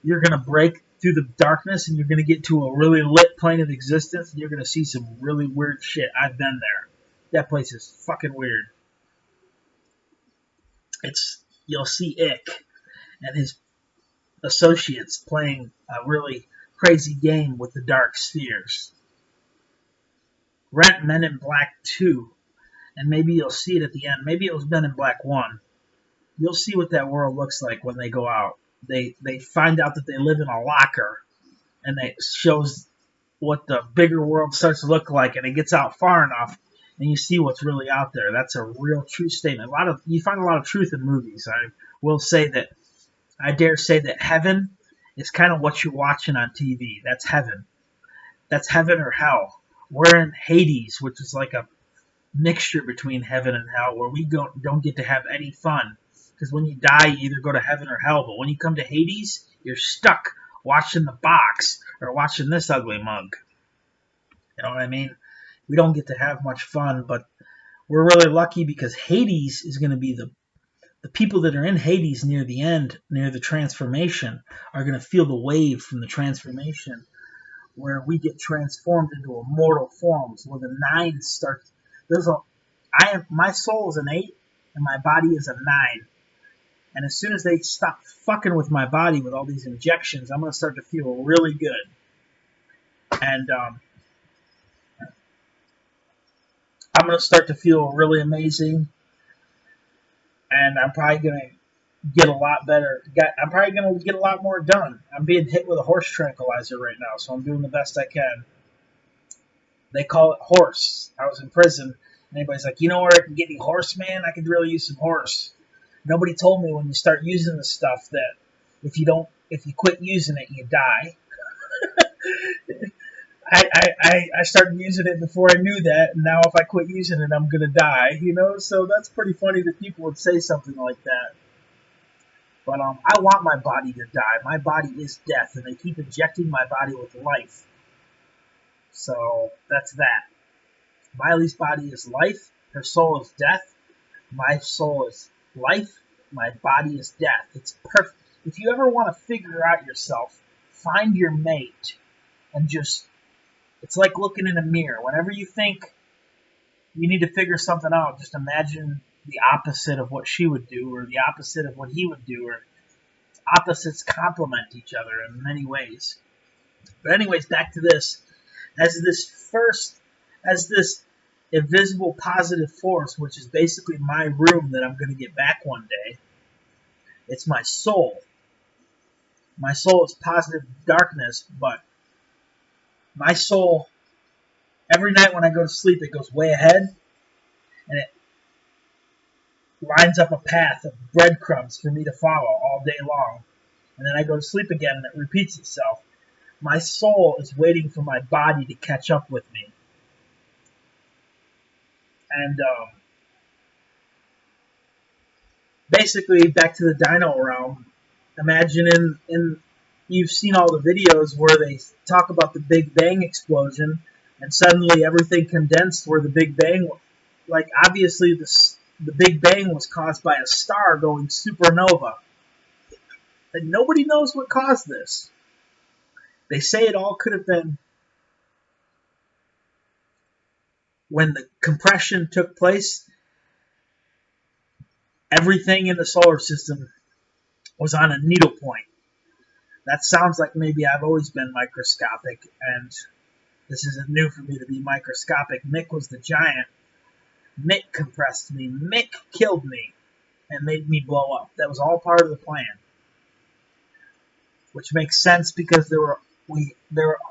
you're going to break through the darkness, and you're going to get to a really lit plane of existence, and you're going to see some really weird shit. I've been there. That place is fucking weird. You'll see Ick and his associates playing a really crazy game with the dark spheres. Rent Men in Black 2, and maybe you'll see it at the end. Maybe it was Men in Black 1. You'll see what that world looks like when they go out. They find out that they live in a locker, and it shows what the bigger world starts to look like, and it gets out far enough, and you see what's really out there. That's a real true statement. You find a lot of truth in movies. I dare say that heaven is kind of what you're watching on TV. That's heaven. That's heaven or hell. We're in Hades, which is like a mixture between heaven and hell, where we don't get to have any fun. Because when you die, you either go to heaven or hell. But when you come to Hades, you're stuck watching the box or watching this ugly mug. You know what I mean? We don't get to have much fun, but we're really lucky because Hades is going to be the people that are in Hades near the end, near the transformation, are going to feel the wave from the transformation, where we get transformed into immortal forms, where the nines start. My soul is an 8, and my body is a 9. And as soon as they stop fucking with my body with all these injections, I'm going to start to feel really good. And I'm going to start to feel really amazing. And I'm probably going to get a lot better. I'm probably going to get a lot more done. I'm being hit with a horse tranquilizer right now, so I'm doing the best I can. They call it horse. I was in prison. And anybody's like, you know where I can get any horse, man? I could really use some horse. Nobody told me when you start using the stuff that if you quit using it, you die. I started using it before I knew that, and now if I quit using it, I'm gonna die. So that's pretty funny that people would say something like that. But I want my body to die. My body is death, and they keep injecting my body with life. So that's that. Miley's body is life. Her soul is death. My soul is life. My body is death. It's perfect. If you ever want to figure out yourself, find your mate and it's like looking in a mirror. Whenever you think you need to figure something out, just imagine the opposite of what she would do or the opposite of what he would do, or opposites complement each other in many ways. But anyways, back to this. As this invisible positive force, which is basically my room that I'm going to get back one day. It's my soul. My soul is positive darkness, but my soul, every night when I go to sleep, it goes way ahead, and it lines up a path of breadcrumbs for me to follow all day long. And then I go to sleep again, and it repeats itself. My soul is waiting for my body to catch up with me. And basically, back to the dino realm, imagine you've seen all the videos where they talk about the Big Bang explosion, and suddenly everything condensed where the Big Bang, like obviously the Big Bang was caused by a star going supernova. And nobody knows what caused this. They say it all could have been when the compression took place, everything in the solar system was on a needle point. That sounds like maybe I've always been microscopic, and this isn't new for me to be microscopic. Mick was the giant. Mick compressed me. Mick killed me and made me blow up. That was all part of the plan. Which makes sense because there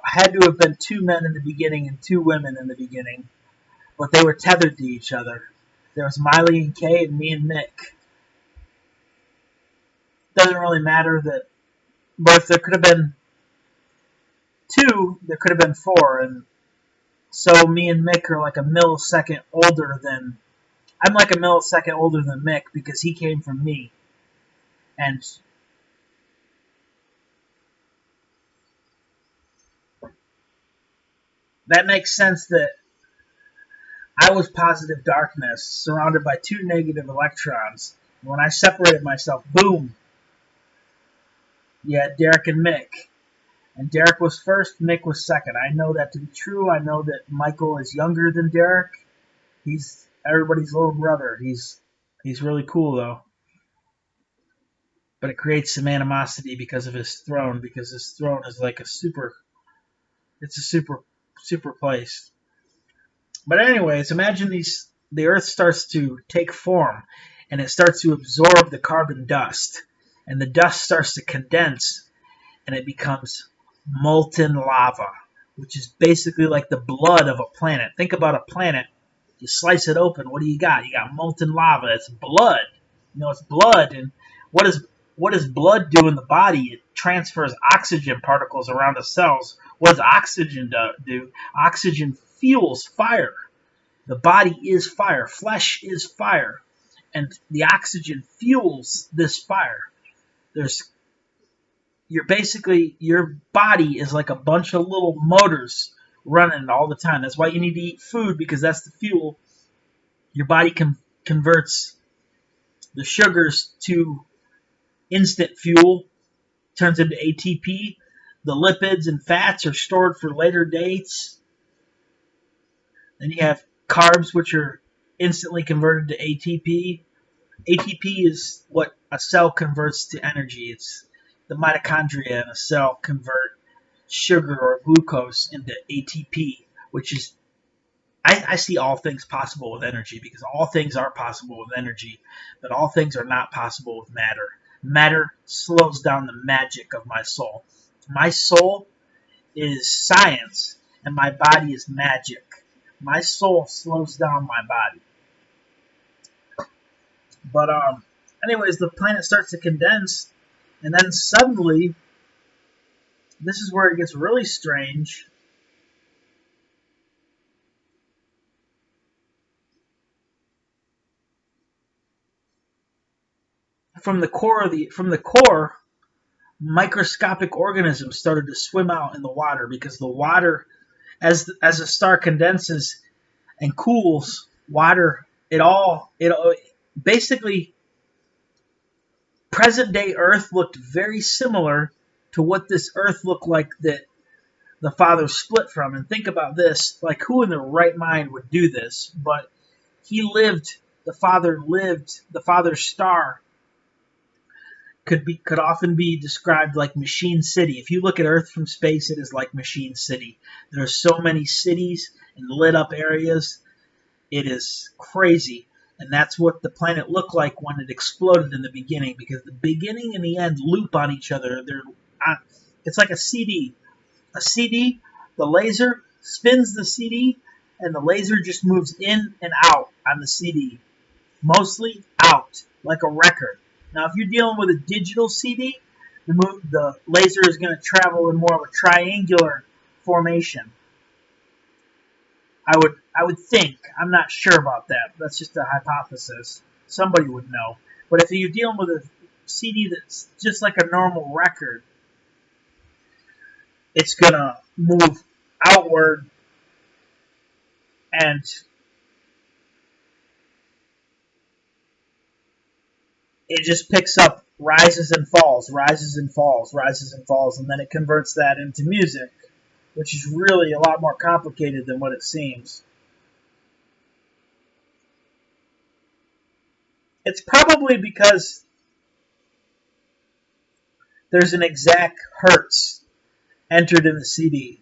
had to have been 2 men in the beginning and 2 women in the beginning, but they were tethered to each other. There was Miley and Kay and me and Mick. Doesn't really matter but if there could have been 2, there could have been 4, and so me and Mick are like a millisecond older than. I'm like a millisecond older than Mick because he came from me, and that makes sense that I was positive darkness surrounded by 2 negative electrons. And when I separated myself, boom, you had Derek and Mick. And Derek was first, Mick was second. I know that to be true. I know that Michael is younger than Derek. He's everybody's little brother. He's really cool though. But it creates some animosity because of his throne, because his throne is like it's a super place. But anyways, imagine the Earth starts to take form, and it starts to absorb the carbon dust, and the dust starts to condense, and it becomes molten lava, which is basically like the blood of a planet. Think about a planet. You slice it open. What do you got? You got molten lava. It's blood. It's blood. And what does blood do in the body? It transfers oxygen particles around the cells. What does oxygen do? Oxygen fuels fire. The body is fire. Flesh is fire. And the oxygen fuels this fire. Your body is like a bunch of little motors running all the time. That's why you need to eat food, because that's the fuel. Your body converts the sugars to instant fuel, turns into ATP. The lipids and fats are stored for later dates. Then you have carbs, which are instantly converted to ATP. ATP is what a cell converts to energy. It's the mitochondria in a cell convert sugar or glucose into ATP, which is, I see all things possible with energy, because all things are possible with energy, but all things are not possible with matter. Matter slows down the magic of my soul. My soul is science, and my body is magic. My soul slows down my body. But anyways, the planet starts to condense, and then suddenly, this is where it gets really strange. From the core, microscopic organisms started to swim out in the water, because the water, as a star condenses and cools, water, it basically, present day Earth looked very similar to what this Earth looked like that the Father split from. And think about this, like, who in their right mind would do this? But the Father's star could often be described like Machine City. If you look at Earth from space, it is like Machine City. There are so many cities and lit up areas. It is crazy. And that's what the planet looked like when it exploded in the beginning, because the beginning and the end loop on each other. It's like a CD. A CD, the laser spins the CD, and the laser just moves in and out on the CD. Mostly out, like a record. Now, if you're dealing with a digital CD, the laser is going to travel in more of a triangular formation. I would think. I'm not sure about that. That's just a hypothesis. Somebody would know. But if you're dealing with a CD that's just like a normal record, it's going to move outward, and it just picks up rises and falls, rises and falls, rises and falls, and then it converts that into music, which is really a lot more complicated than what it seems. It's probably because there's an exact hertz entered in the CD.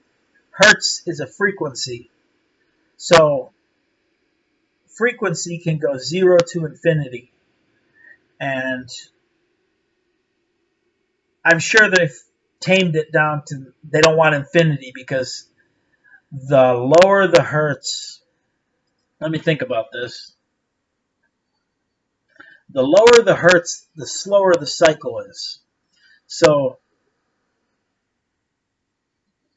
Hertz is a frequency. So frequency can go 0 to infinity. And I'm sure they've tamed it down to, they don't want infinity, because the lower the hertz, let me think about this. The lower the hertz, the slower the cycle is. So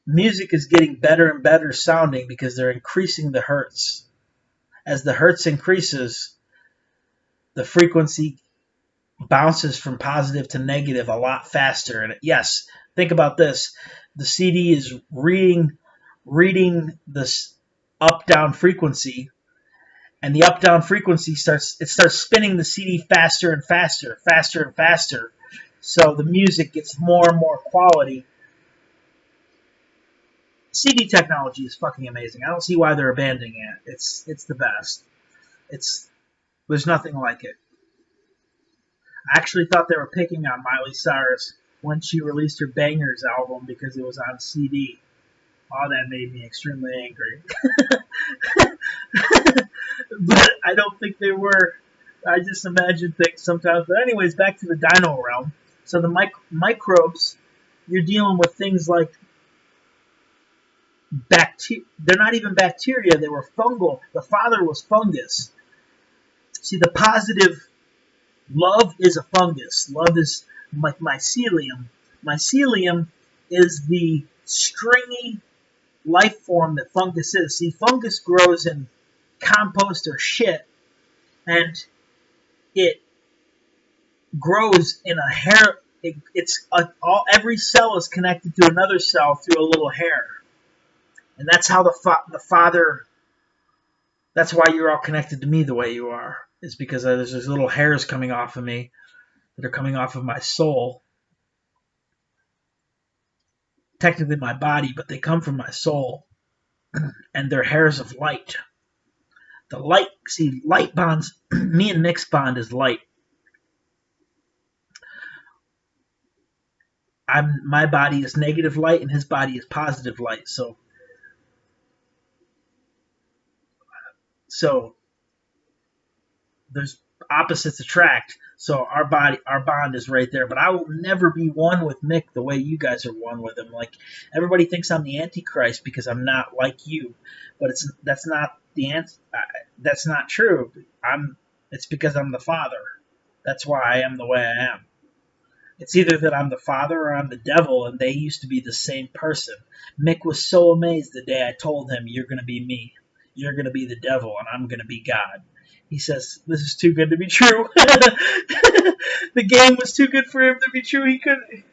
music is getting better and better sounding because they're increasing the hertz. As the hertz increases, the frequency bounces from positive to negative a lot faster. And yes, think about this. The CD is reading this up-down frequency, and the up-down frequency starts spinning the CD faster and faster, faster and faster. So the music gets more and more quality. CD technology is fucking amazing. I don't see why they're abandoning it. It's the best. There's nothing like it. I actually thought they were picking on Miley Cyrus when she released her Bangers album because it was on CD. Oh, that made me extremely angry. But I don't think they were. I just imagine things sometimes. But anyways, back to the dino realm. So the microbes, you're dealing with things like bacteria. They're not even bacteria. They were fungal. The father was fungus. See, the positive love is a fungus. Love is like mycelium. Mycelium is the stringy life form that fungus is. See, fungus grows in compost or shit, and it grows in a hair. Every cell is connected to another cell through a little hair, and that's how the father. That's why you're all connected to me the way you are. It's because there's these little hairs coming off of me that are coming off of my soul. Technically my body, but they come from my soul, and they're hairs of light. The light, see, light bonds. Me and Nick's bond is light. My body is negative light, and his body is positive light. So there's opposites attract. So our bond is right there. But I will never be one with Mick the way you guys are one with him. Like, everybody thinks I'm the Antichrist because I'm not like you, but that's not true. It's because I'm the Father. That's why I am the way I am. It's either that I'm the Father or I'm the devil, and they used to be the same person. Mick was so amazed the day I told him, "You're going to be me. You're going to be the devil, and I'm going to be God." He says, "This is too good to be true." The game was too good for him to be true. He couldn't.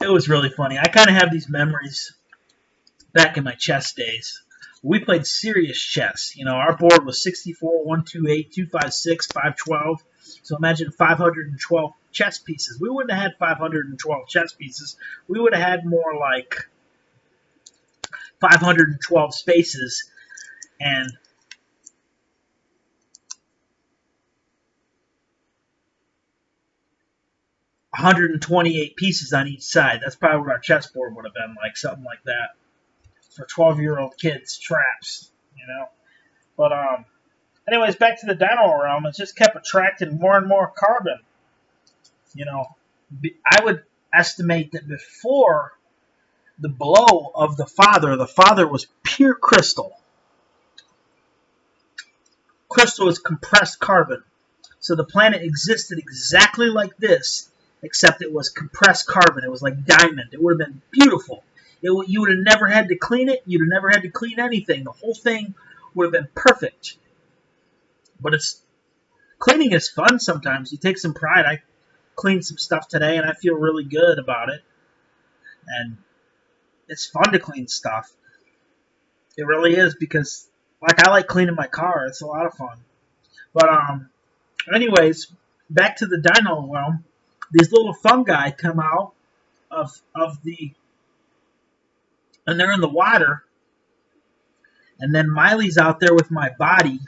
It was really funny. I kind of have these memories back in my chess days. We played serious chess. You know, our board was 64, 128, 256, 512. So imagine 512 chess pieces. We wouldn't have had 512 chess pieces. We would have had more like 512 spaces and 128 pieces on each side. That's probably what our chessboard would have been like, something like that. For 12-year-old kids, traps, you know. But anyways, back to the dino realm. It just kept attracting more and more carbon. You know, I would estimate that before the blow of the father was pure crystal. Crystal is compressed carbon. So the planet existed exactly like this, except it was compressed carbon. It was like diamond. It would have been beautiful. You would have never had to clean it. You'd have never had to clean anything. The whole thing would have been perfect. But cleaning is fun sometimes. You take some pride. I cleaned some stuff today, and I feel really good about it. And it's fun to clean stuff. It really is, because I like cleaning my car. It's a lot of fun. But anyways, back to the dino realm. These little fungi come out of the, and they're in the water. And then Miley's out there with my body.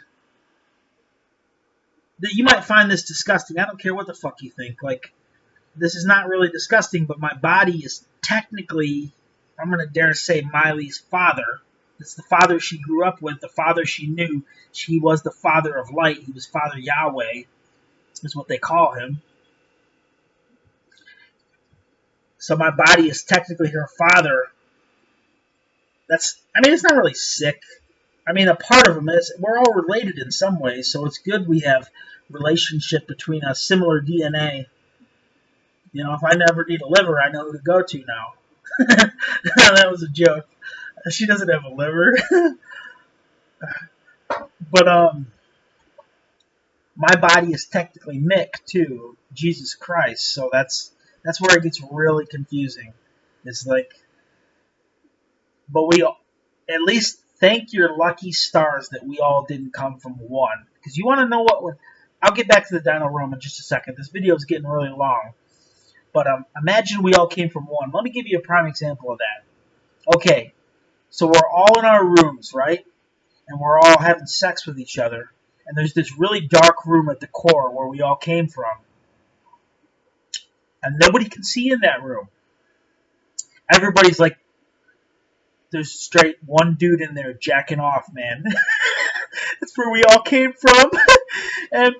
You might find this disgusting. I don't care what the fuck you think. Like, this is not really disgusting, but my body is technically, I'm going to dare say, Miley's father. It's the father she grew up with, the father she knew. He was the father of light. He was Father Yahweh, is what they call him. So my body is technically her father. It's not really sick. A part of him is, we're all related in some ways, so it's good we have relationship between us, similar DNA. You know, if I never need a liver, I know who to go to now. That was a joke. She doesn't have a liver. But, my body is technically Mick, too. Jesus Christ. So that's where it gets really confusing. It's like, but we at least thank your lucky stars that we all didn't come from one. Because you want to know what would... I'll get back to the dino realm in just a second. This video is getting really long. But imagine we all came from one. Let me give you a prime example of that. Okay, so we're all in our rooms, right? And we're all having sex with each other. And there's this really dark room at the core where we all came from. And nobody can see in that room. Everybody's like, there's straight one dude in there jacking off, man. That's where we all came from. And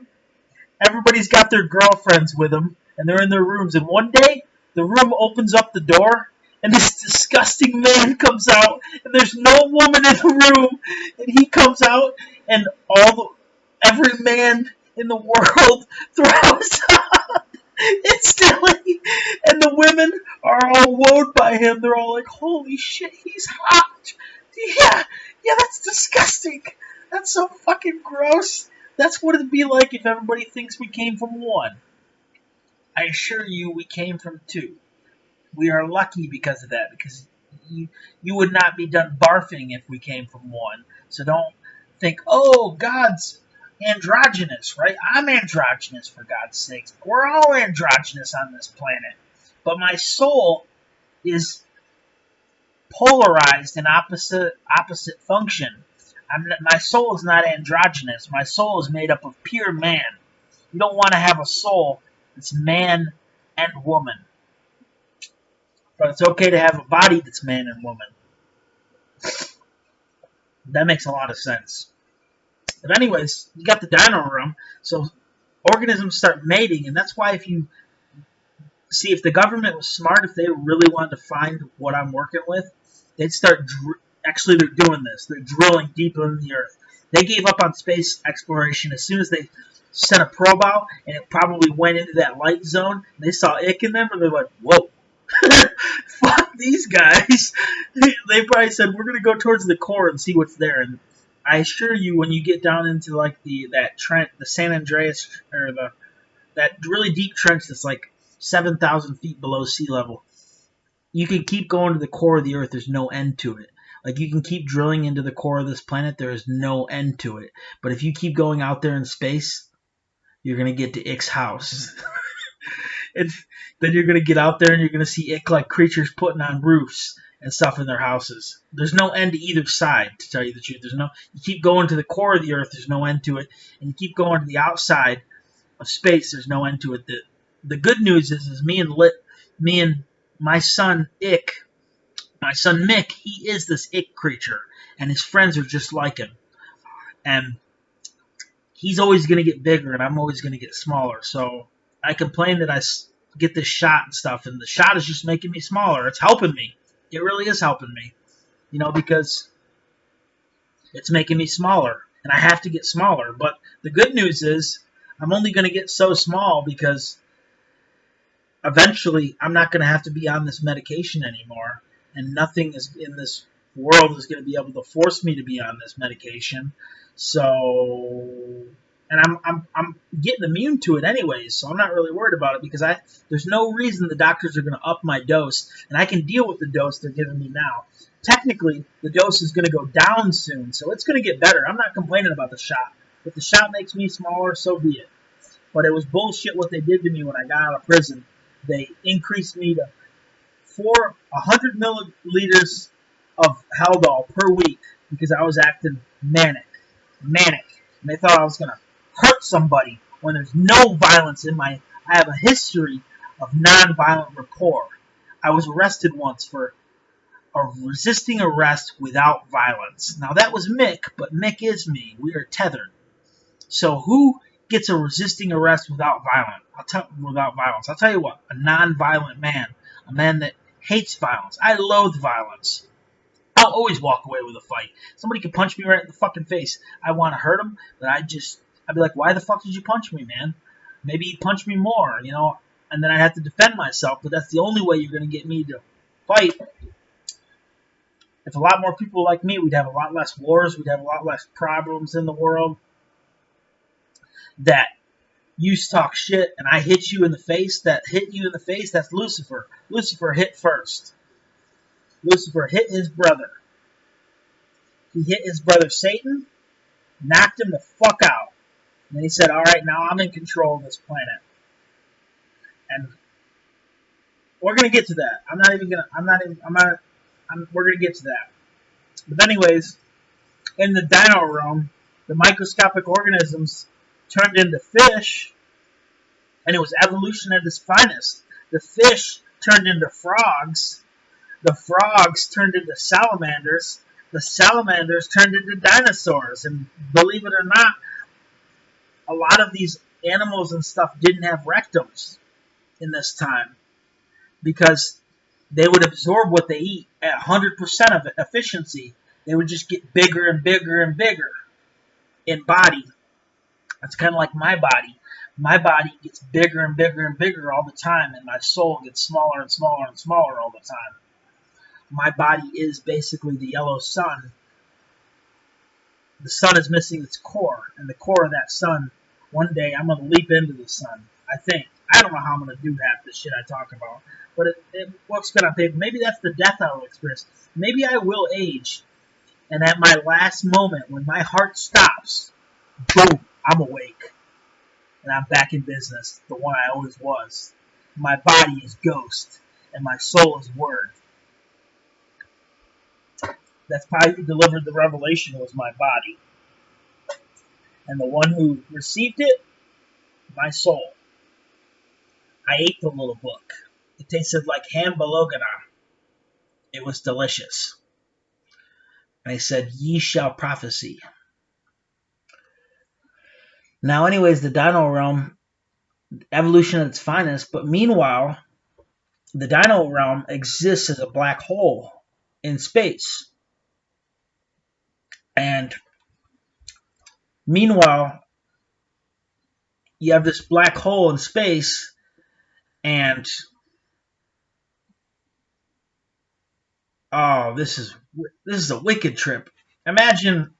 everybody's got their girlfriends with them, and they're in their rooms. And one day, the room opens up the door, and this disgusting man comes out, and there's no woman in the room. And he comes out, and every man in the world throws up instantly, and the women are all wowed by him. They're all like, "Holy shit, he's hot! Yeah, that's disgusting. That's so fucking gross." That's what it'd be like if everybody thinks we came from one. I assure you we came from two. We are lucky because of that, because you would not be done barfing if we came from one. So don't think, oh, God's androgynous, right? I'm androgynous, for God's sakes. We're all androgynous on this planet. But my soul is polarized in opposite function. My soul is not androgynous. My soul is made up of pure man. You don't want to have a soul that's man and woman. But it's okay to have a body that's man and woman. That makes a lot of sense. But anyways, you got the dino room, so organisms start mating, and that's why if the government was smart, if they really wanted to find what I'm working with, they'd start actually, they're doing this. They're drilling deeper in the earth. They gave up on space exploration as soon as they sent a probe out, and it probably went into that light zone. And they saw ick in them, and they're like, "Whoa, fuck these guys!" They probably said, "We're going to go towards the core and see what's there." And I assure you, when you get down into like that trench, the San Andreas, or that really deep trench that's like 7,000 feet below sea level, you can keep going to the core of the earth. There's no end to it. Like, you can keep drilling into the core of this planet. There is no end to it. But if you keep going out there in space, you're going to get to Ick's house. And then you're going to get out there and you're going to see Ick-like creatures putting on roofs and stuff in their houses. There's no end to either side, to tell you the truth. You keep going to the core of the earth, there's no end to it. And you keep going to the outside of space, there's no end to it. The good news is me and my son Ick, my son Mick, he is this Ick creature, and his friends are just like him. And he's always going to get bigger, and I'm always going to get smaller. So I complain that I get this shot and stuff, and the shot is just making me smaller. It's helping me. It really is helping me. Because it's making me smaller, and I have to get smaller. But the good news is I'm only going to get so small because eventually I'm not going to have to be on this medication anymore. And nothing is in this world is going to be able to force me to be on this medication. So, and I'm getting immune to it anyways, so I'm not really worried about it because there's no reason the doctors are going to up my dose, and I can deal with the dose they're giving me now. Technically, the dose is going to go down soon, so it's going to get better. I'm not complaining about the shot. If the shot makes me smaller, so be it. But it was bullshit what they did to me when I got out of prison. They increased me to 100 milliliters of Haldol per week because I was acting manic. And they thought I was going to hurt somebody when there's no violence in I have a history of non-violent rapport. I was arrested once for a resisting arrest without violence. Now that was Mick, but Mick is me. We are tethered. So who gets a resisting arrest without violence? I'll tell you what, a non-violent man, a man that hates violence. I loathe violence. I'll always walk away with a fight. Somebody could punch me right in the fucking face. I want to hurt him, but I'd be like, why the fuck did you punch me, man? Maybe you punch me more, and then I'd have to defend myself, but that's the only way you're going to get me to fight. If a lot more people like me, we'd have a lot less wars, we'd have a lot less problems in the world. That you talk shit and I hit you in the face, that's Lucifer. Lucifer hit first. Lucifer hit his brother. He hit his brother Satan, knocked him the fuck out. And then he said, all right, now I'm in control of this planet. And we're gonna get to that. We're gonna get to that. But anyways, in the dino realm, the microscopic organisms turned into fish, and it was evolution at its finest. The fish turned into frogs. The frogs turned into salamanders. The salamanders turned into dinosaurs. And believe it or not, a lot of these animals and stuff didn't have rectums in this time because they would absorb what they eat at 100% of efficiency. They would just get bigger and bigger and bigger in body. That's kind of like my body. My body gets bigger and bigger and bigger all the time, and my soul gets smaller and smaller and smaller all the time. My body is basically the yellow sun. The sun is missing its core, and the core of that sun, one day I'm going to leap into the sun, I think. I don't know how I'm going to do half the shit I talk about, but what's going to happen? Maybe that's the death I will experience. Maybe I will age, and at my last moment, when my heart stops, boom, I'm awake. And I'm back in business, the one I always was. My body is ghost, and my soul is word. That's how you delivered the revelation was my body. And the one who received it, my soul. I ate the little book. It tasted like ham bologna. It was delicious. And I said, ye shall prophesy. Now, anyways, the dino realm, evolution at its finest, but meanwhile, the dino realm exists as a black hole in space. And meanwhile, you have this black hole in space, and oh, this is a wicked trip. Imagine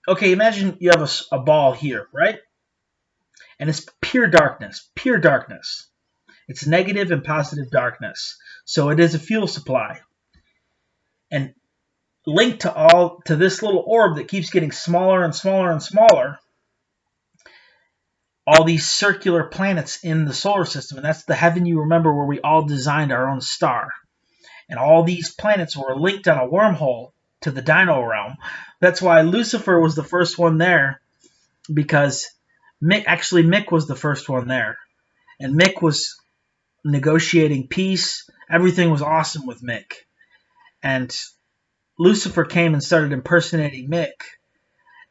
you have a ball here, right? And it's pure darkness, pure darkness. It's negative and positive darkness. So it is a fuel supply. And linked to this little orb that keeps getting smaller and smaller and smaller, all these circular planets in the solar system. And that's the heaven you remember where we all designed our own star. And all these planets were linked on a wormhole to the dino realm. That's why Lucifer was the first one there, because Mick was the first one there. And Mick was negotiating peace. Everything was awesome with Mick. And Lucifer came and started impersonating Mick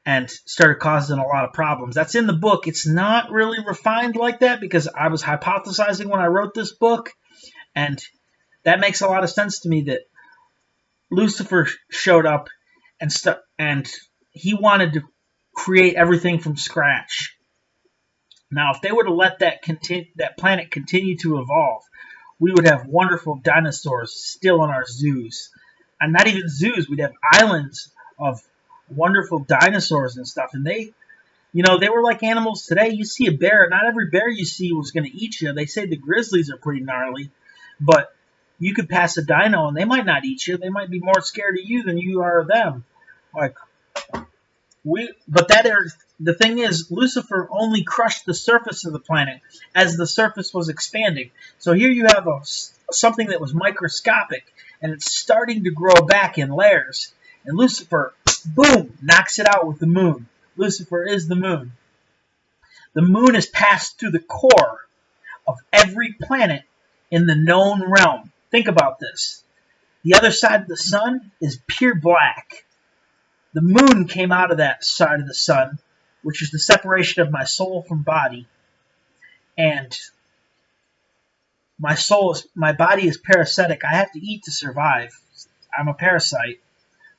and started causing a lot of problems. That's in the book. It's not really refined like that because I was hypothesizing when I wrote this book, and that makes a lot of sense to me that Lucifer showed up and he wanted to create everything from scratch. Now, if they were to let that planet continue to evolve, we would have wonderful dinosaurs still in our zoos. And not even zoos, we'd have islands of wonderful dinosaurs and stuff. And they were like animals today. You see a bear, not every bear you see was going to eat you. They say the grizzlies are pretty gnarly, but you could pass a dino and they might not eat you. They might be more scared of you than you are of them. The thing is, Lucifer only crushed the surface of the planet as the surface was expanding. So here you have something that was microscopic, and it's starting to grow back in layers. And Lucifer, boom, knocks it out with the moon. Lucifer is the moon. The moon has passed through the core of every planet in the known realm. Think about this. The other side of the sun is pure black. The moon came out of that side of the sun, which is the separation of my soul from body. And my body is parasitic. I have to eat to survive. I'm a parasite.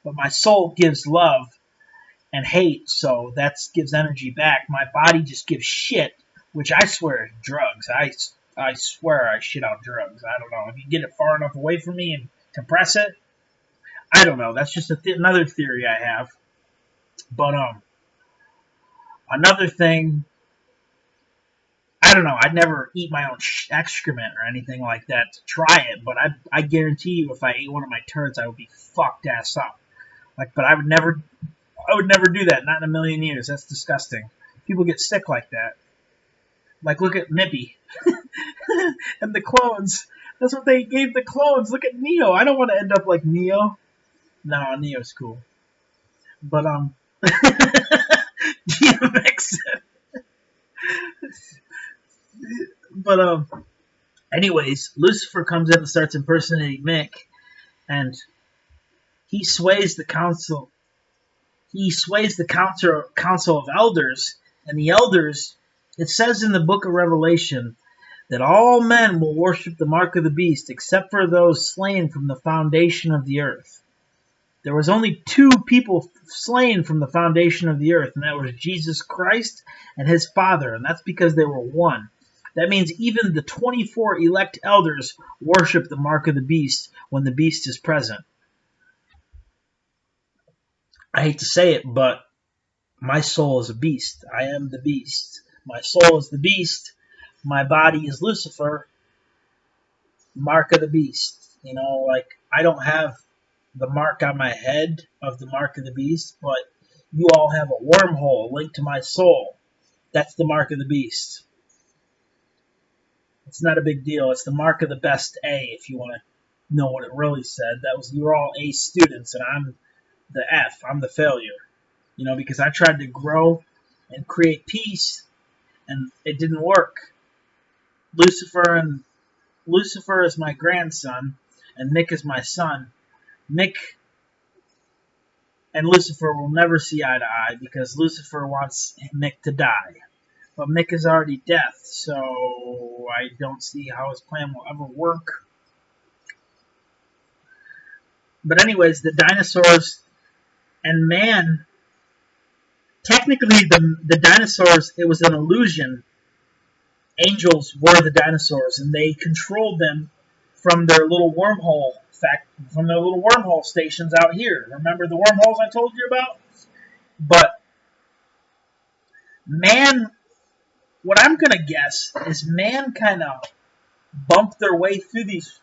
But my soul gives love and hate, so that gives energy back. My body just gives shit, which I swear is drugs. I swear I shit out drugs. I don't know. If you get it far enough away from me and compress it, I don't know. That's just another theory I have. But another thing, I don't know. I'd never eat my own excrement or anything like that to try it. But I guarantee you, if I ate one of my turds, I would be fucked ass up. But I would never do that. Not in a million years. That's disgusting. People get sick like that. Like, look at Mippy and the clones. That's what they gave the clones. Look at Neo. I don't want to end up like Neo. No, Neo's cool. But DMX. But anyways, Lucifer comes in and starts impersonating Mick, and he sways the council. He sways the council of elders, and the elders. It says in the book of Revelation that all men will worship the mark of the beast, except for those slain from the foundation of the earth. There was only 2 people slain from the foundation of the earth, and that was Jesus Christ and his Father, and that's because they were one. That means even the 24 elect elders worship the mark of the beast when the beast is present. I hate to say it, but my soul is a beast. I am the beast. My soul is the beast. My body is Lucifer, mark of the beast. You know, like, I don't have the mark on my head of the mark of the beast, but you all have a wormhole linked to my soul. That's the mark of the beast. It's not a big deal. It's the mark of the best A, if you want to know what it really said. That was, you're all A students, and I'm the F. I'm the failure. You know, because I tried to grow and create peace, and it didn't work. Lucifer is my grandson, and Nick is my son. Mick and Lucifer will never see eye to eye because Lucifer wants Mick to die. But Mick is already death, so I don't see how his plan will ever work. But anyways, the dinosaurs and man, technically the dinosaurs, it was an illusion. Angels were the dinosaurs, and they controlled them from their little wormhole stations out here. Remember the wormholes I told you about? But man, what I'm going to guess is man kind of bumped their way through these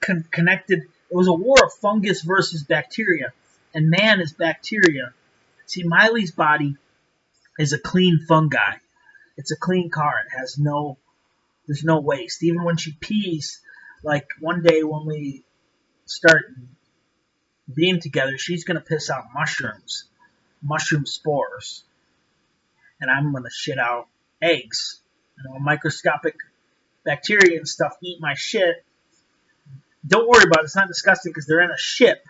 connected. It was a war of fungus versus bacteria, and man is bacteria. See, Miley's body is a clean fungi. It's a clean car. There's no waste. Even when she pees, like one day when we start being together, she's going to piss out mushroom spores. And I'm going to shit out eggs. You know, microscopic bacteria and stuff eat my shit. Don't worry about it. It's not disgusting because they're in a ship.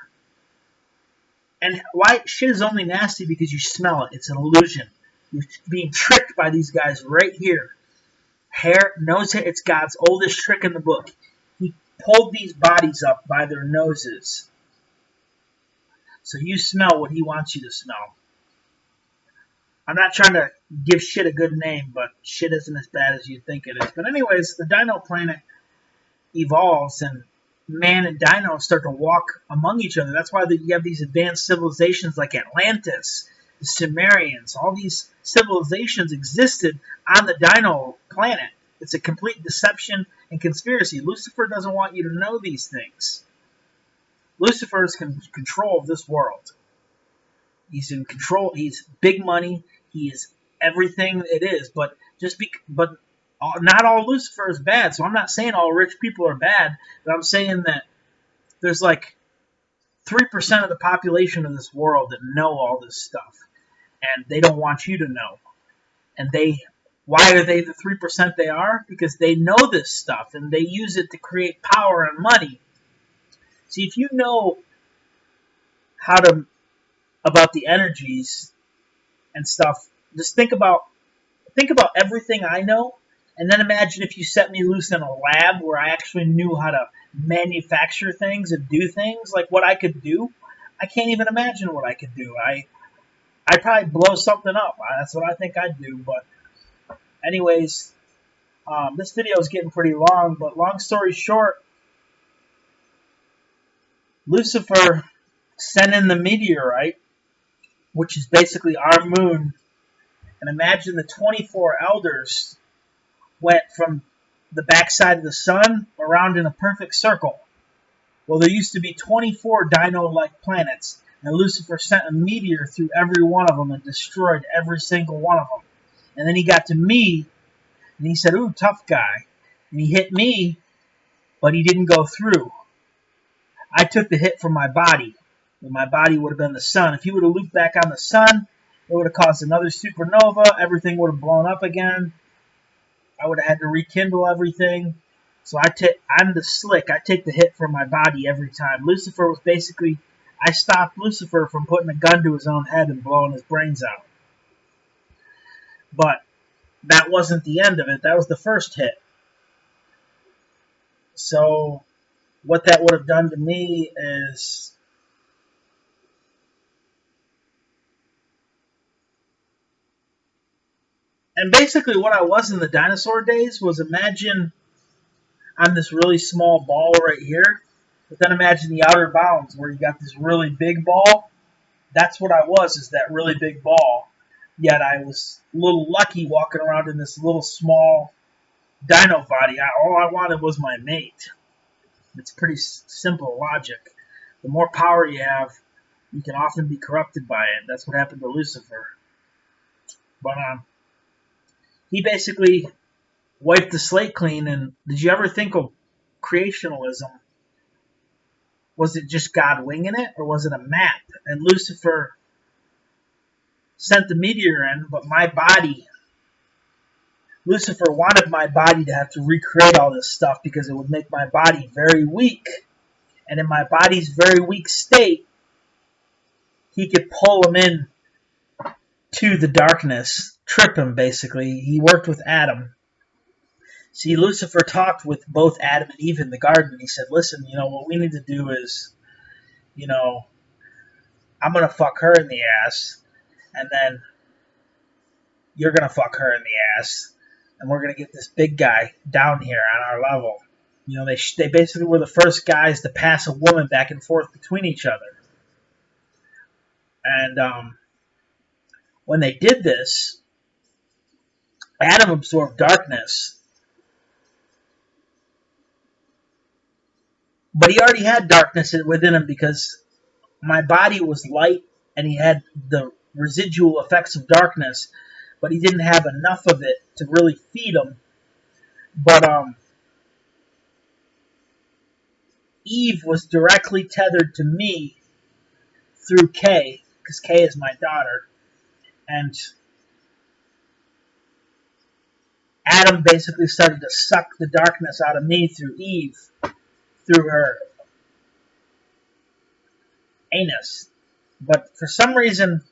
And why shit is only nasty because you smell it. It's an illusion. You're being tricked by these guys right here. Nose hair, it's God's oldest trick in the book. He pulled these bodies up by their noses. So you smell what he wants you to smell. I'm not trying to give shit a good name, but shit isn't as bad as you think it is. But anyways, the Dino Planet evolves, and man and Dino start to walk among each other. That's why you have these advanced civilizations like Atlantis, the Sumerians. All these civilizations existed on the Dino Planet. It's a complete deception and conspiracy. Lucifer doesn't want you to know these things. Lucifer is in control of this world. He's in control. He's big money. He is everything it is. But not all Lucifer is bad. So I'm not saying all rich people are bad. But I'm saying that there's like 3% of the population of this world that know all this stuff, and they don't want you to know. And why are they the 3% they are? Because they know this stuff and they use it to create power and money. See, if you know about the energies and stuff, just think about everything I know, and then imagine if you set me loose in a lab where I actually knew how to manufacture things and do things, like what I could do. I can't even imagine what I could do. I'd probably blow something up. That's what I think I'd do. But anyways, this video is getting pretty long, but long story short, Lucifer sent in the meteorite, which is basically our moon. And imagine the 24 elders went from the backside of the sun around in a perfect circle. Well, there used to be 24 dino-like planets, and Lucifer sent a meteor through every one of them and destroyed every single one of them. And then he got to me, and he said, "Ooh, tough guy." And he hit me, but he didn't go through. I took the hit from my body. And my body would have been the sun. If he would have looped back on the sun, it would have caused another supernova. Everything would have blown up again. I would have had to rekindle everything. So I'm the slick. I take the hit from my body every time. Lucifer was basically, I stopped Lucifer from putting a gun to his own head and blowing his brains out. But that wasn't the end of it. That was the first hit. So what that would have done to me is, and basically what I was in the dinosaur days was, imagine I'm this really small ball right here, but then imagine the outer bounds where you got this really big ball. That's what I was, is that really big ball. Yet I was a little lucky walking around in this little small dino body. All I wanted was my mate. It's pretty simple logic. The more power you have, you can often be corrupted by it. That's what happened to Lucifer. But he basically wiped the slate clean. And did you ever think of creationalism? Was it just God winging it, or was it a map? And Lucifer sent the meteor in, but my body, Lucifer wanted my body to have to recreate all this stuff because it would make my body very weak. And in my body's very weak state, he could pull him in to the darkness, trip him basically. He worked with Adam. See, Lucifer talked with both Adam and Eve in the garden. He said, listen, what we need to do is, I'm going to fuck her in the ass, and then you're going to fuck her in the ass, and we're going to get this big guy down here on our level. They basically were the first guys to pass a woman back and forth between each other. And when they did this, Adam absorbed darkness. But he already had darkness within him because my body was light and he had the residual effects of darkness, but he didn't have enough of it to really feed him. But Eve was directly tethered to me through Kay, because Kay is my daughter. And Adam basically started to suck the darkness out of me through Eve, through her anus. But for some reason,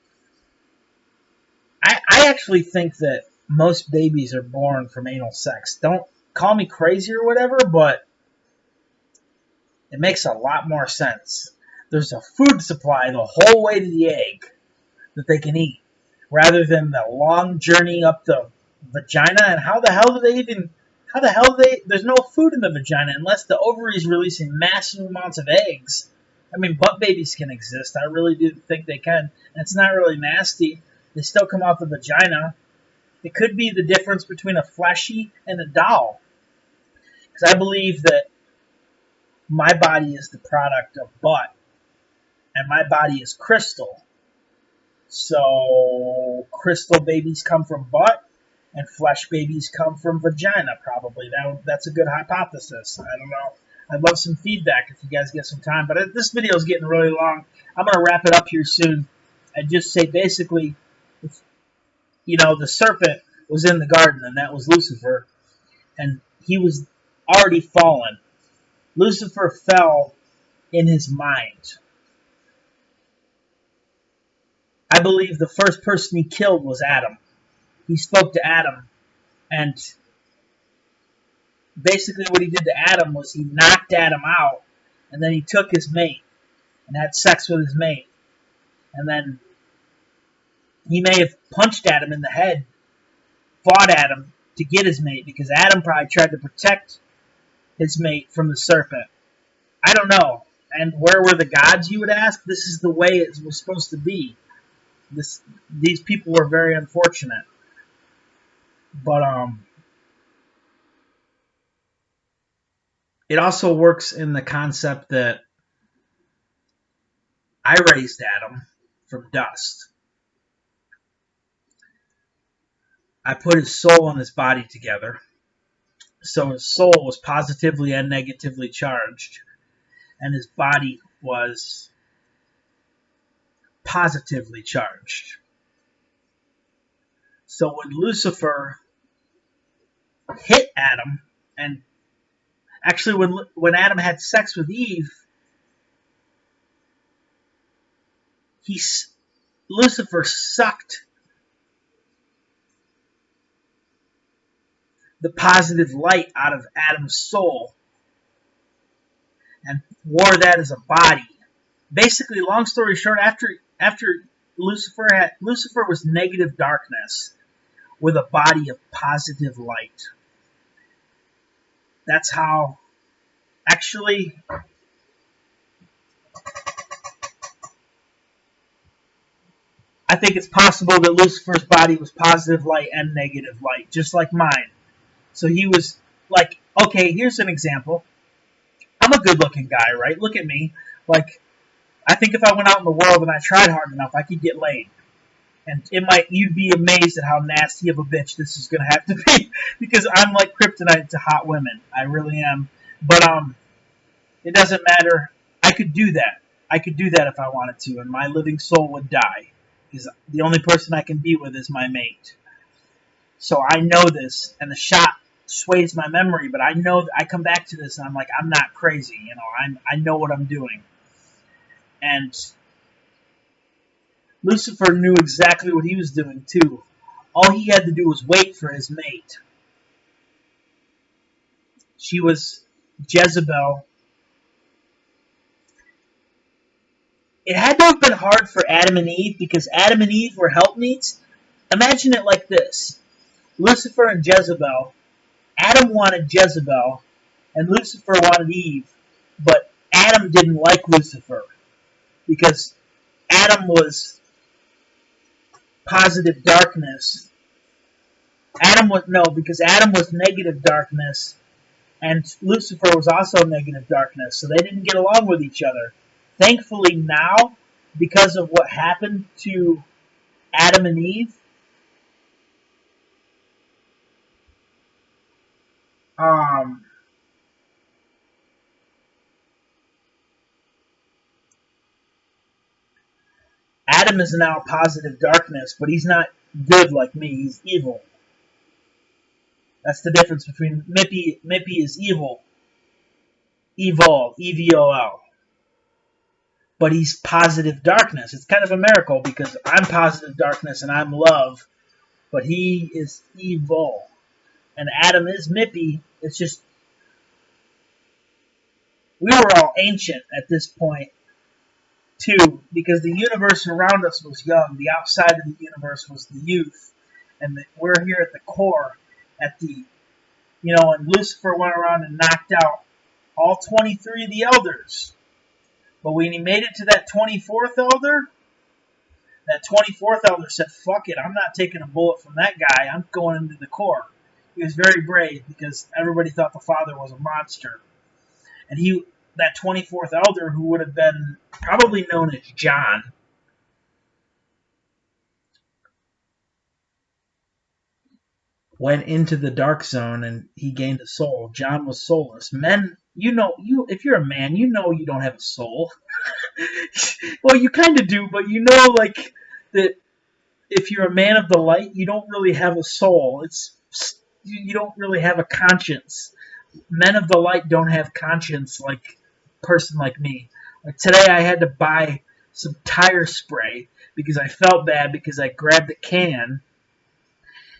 I actually think that most babies are born from anal sex. Don't call me crazy or whatever, but it makes a lot more sense. There's a food supply the whole way to the egg that they can eat, rather than the long journey up the vagina. And how the hell there's no food in the vagina unless the ovary is releasing massive amounts of eggs. I mean, butt babies can exist. I really do think they can. And it's not really nasty. They still come out the vagina. It could be the difference between a fleshy and a doll. Because I believe that my body is the product of butt, and my body is crystal. So crystal babies come from butt, and flesh babies come from vagina, probably. That's a good hypothesis. I don't know. I'd love some feedback if you guys get some time. But this video is getting really long. I'm going to wrap it up here soon and just say basically, the serpent was in the garden, and that was Lucifer. And he was already fallen. Lucifer fell in his mind. I believe the first person he killed was Adam. He spoke to Adam, and basically what he did to Adam was he knocked Adam out, and then he took his mate and had sex with his mate. And then he may have punched Adam in the head, fought Adam to get his mate, because Adam probably tried to protect his mate from the serpent. I don't know. And where were the gods, you would ask? This is the way it was supposed to be. These people were very unfortunate. But it also works in the concept that I raised Adam from dust. I put his soul and his body together. So his soul was positively and negatively charged, and his body was positively charged. So when Lucifer hit Adam, and actually when Adam had sex with Eve, Lucifer sucked the positive light out of Adam's soul and wore that as a body. Basically, long story short, after Lucifer was negative darkness with a body of positive light. That's how, actually, I think it's possible that Lucifer's body was positive light and negative light, just like mine. So he was like, okay, here's an example. I'm a good-looking guy, right? Look at me. Like, I think if I went out in the world and I tried hard enough, I could get laid. And you'd be amazed at how nasty of a bitch this is going to have to be, because I'm like kryptonite to hot women. I really am. But it doesn't matter. I could do that. I could do that if I wanted to, and my living soul would die, because the only person I can be with is my mate. So I know this, and the shot sways my memory, but I know that I come back to this, and I'm like, I'm not crazy. You know, I know what I'm doing. And Lucifer knew exactly what he was doing, too. All he had to do was wait for his mate. She was Jezebel. It had to have been hard for Adam and Eve, because Adam and Eve were helpmeets. Imagine it like this. Lucifer and Jezebel. Adam wanted Jezebel, and Lucifer wanted Eve. But Adam didn't like Lucifer, because Adam was positive darkness. Because Adam was negative darkness, and Lucifer was also negative darkness, so they didn't get along with each other. Thankfully now, because of what happened to Adam and Eve, Adam is now positive darkness, but he's not good like me. He's evil. That's the difference between Mippy. Mippy is evil. Evil. E-V-O-L. But he's positive darkness. It's kind of a miracle, because I'm positive darkness and I'm love, but he is evil. And Adam is Mippy. It's just, we were all ancient at this point, too, because the universe around us was young. The outside of the universe was the youth. And we're here at the core, and Lucifer went around and knocked out all 23 of the elders. But when he made it to that 24th elder, that 24th elder said, fuck it, I'm not taking a bullet from that guy. I'm going into the core. He was very brave, because everybody thought the father was a monster. And that 24th elder, who would have been probably known as John, went into the dark zone and he gained a soul. John was soulless. Men, if you're a man, you know you don't have a soul. Well, you kind of do, but like, that if you're a man of the light, you don't really have a soul. You don't really have a conscience. Men of the light don't have conscience like a person like me. Like today I had to buy some tire spray because I felt bad because I grabbed the can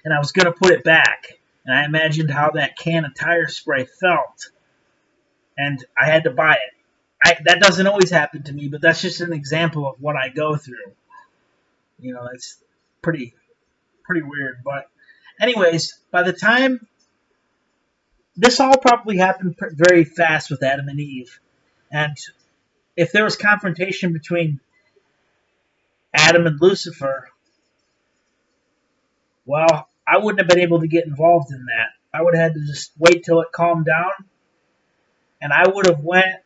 and I was going to put it back. And I imagined how that can of tire spray felt. And I had to buy it. That doesn't always happen to me, but that's just an example of what I go through. It's pretty weird. But anyways, by the time, this all probably happened very fast with Adam and Eve. And if there was confrontation between Adam and Lucifer, well, I wouldn't have been able to get involved in that. I would have had to just wait till it calmed down. And I would have went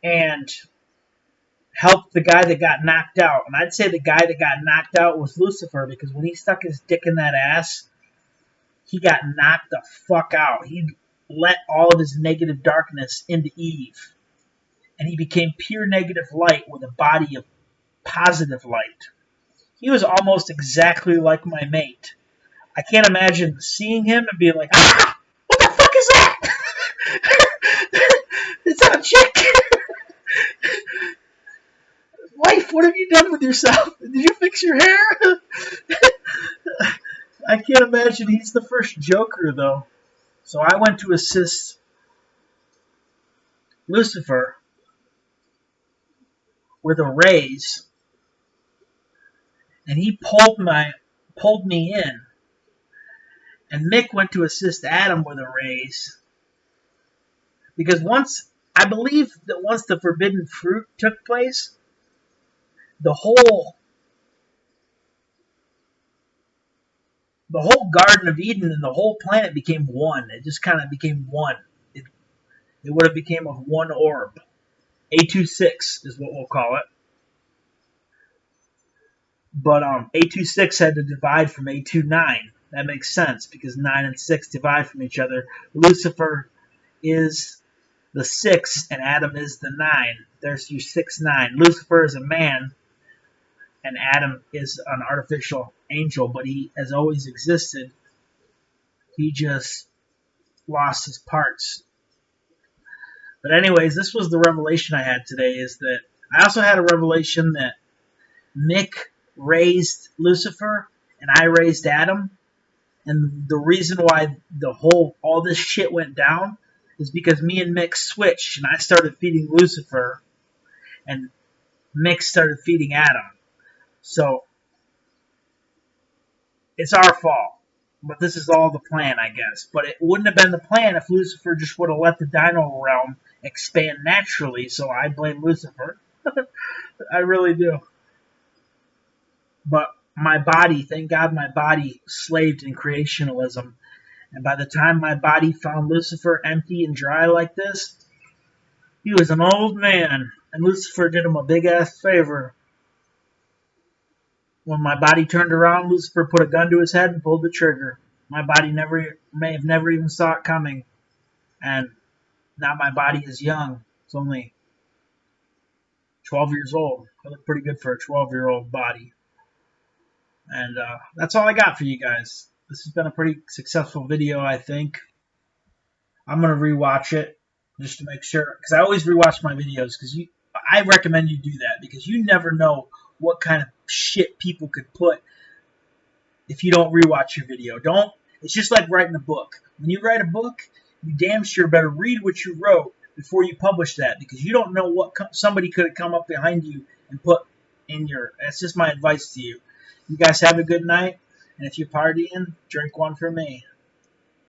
and helped the guy that got knocked out. And I'd say the guy that got knocked out was Lucifer, because when he stuck his dick in that ass, he got knocked the fuck out. He let all of his negative darkness into Eve, and he became pure negative light with a body of positive light. He was almost exactly like my mate. I can't imagine seeing him and being like, ah, what the fuck is that? Is that a chick? Wife, what have you done with yourself? Did you fix your hair? I can't imagine he's the first Joker, though. So I went to assist Lucifer with a raise, and he pulled me in. And Mick went to assist Adam with a raise. Because I believe that once the forbidden fruit took place, the whole Garden of Eden and the whole planet became one. It just kind of became one. It would have became of one orb. A26 is what we'll call it. But A26 had to divide from A29. That makes sense because 9 and 6 divide from each other. Lucifer is the 6 and Adam is the 9. There's your 6, 9. Lucifer is a man and Adam is an artificial angel, but he has always existed. He just lost his parts. But anyways, this was the revelation I had today, is that I also had a revelation that Mick raised Lucifer and I raised Adam. And the reason why all this shit went down is because me and Mick switched and I started feeding Lucifer and Mick started feeding Adam. So it's our fault. But this is all the plan, I guess. But it wouldn't have been the plan if Lucifer just would have let the Dino realm expand naturally. So I blame Lucifer. I really do. But my body, thank God my body slaved in creationalism. And by the time my body found Lucifer empty and dry like this, he was an old man. And Lucifer did him a big-ass favor. When my body turned around, Lucifer put a gun to his head and pulled the trigger. My body may have never even saw it coming. And now my body is young. It's only 12 years old. I look pretty good for a 12-year-old body. And that's all I got for you guys. This has been a pretty successful video, I think. I'm going to rewatch it just to make sure. Because I always rewatch my videos. I recommend you do that. Because you never know what kind of shit people could put if you don't rewatch your video. It's just like writing a book. When you write a book, you damn sure better read what you wrote before you publish that, because you don't know what somebody could have come up behind you and put in your... That's just my advice to you. You guys have a good night, and if you're partying, drink one for me.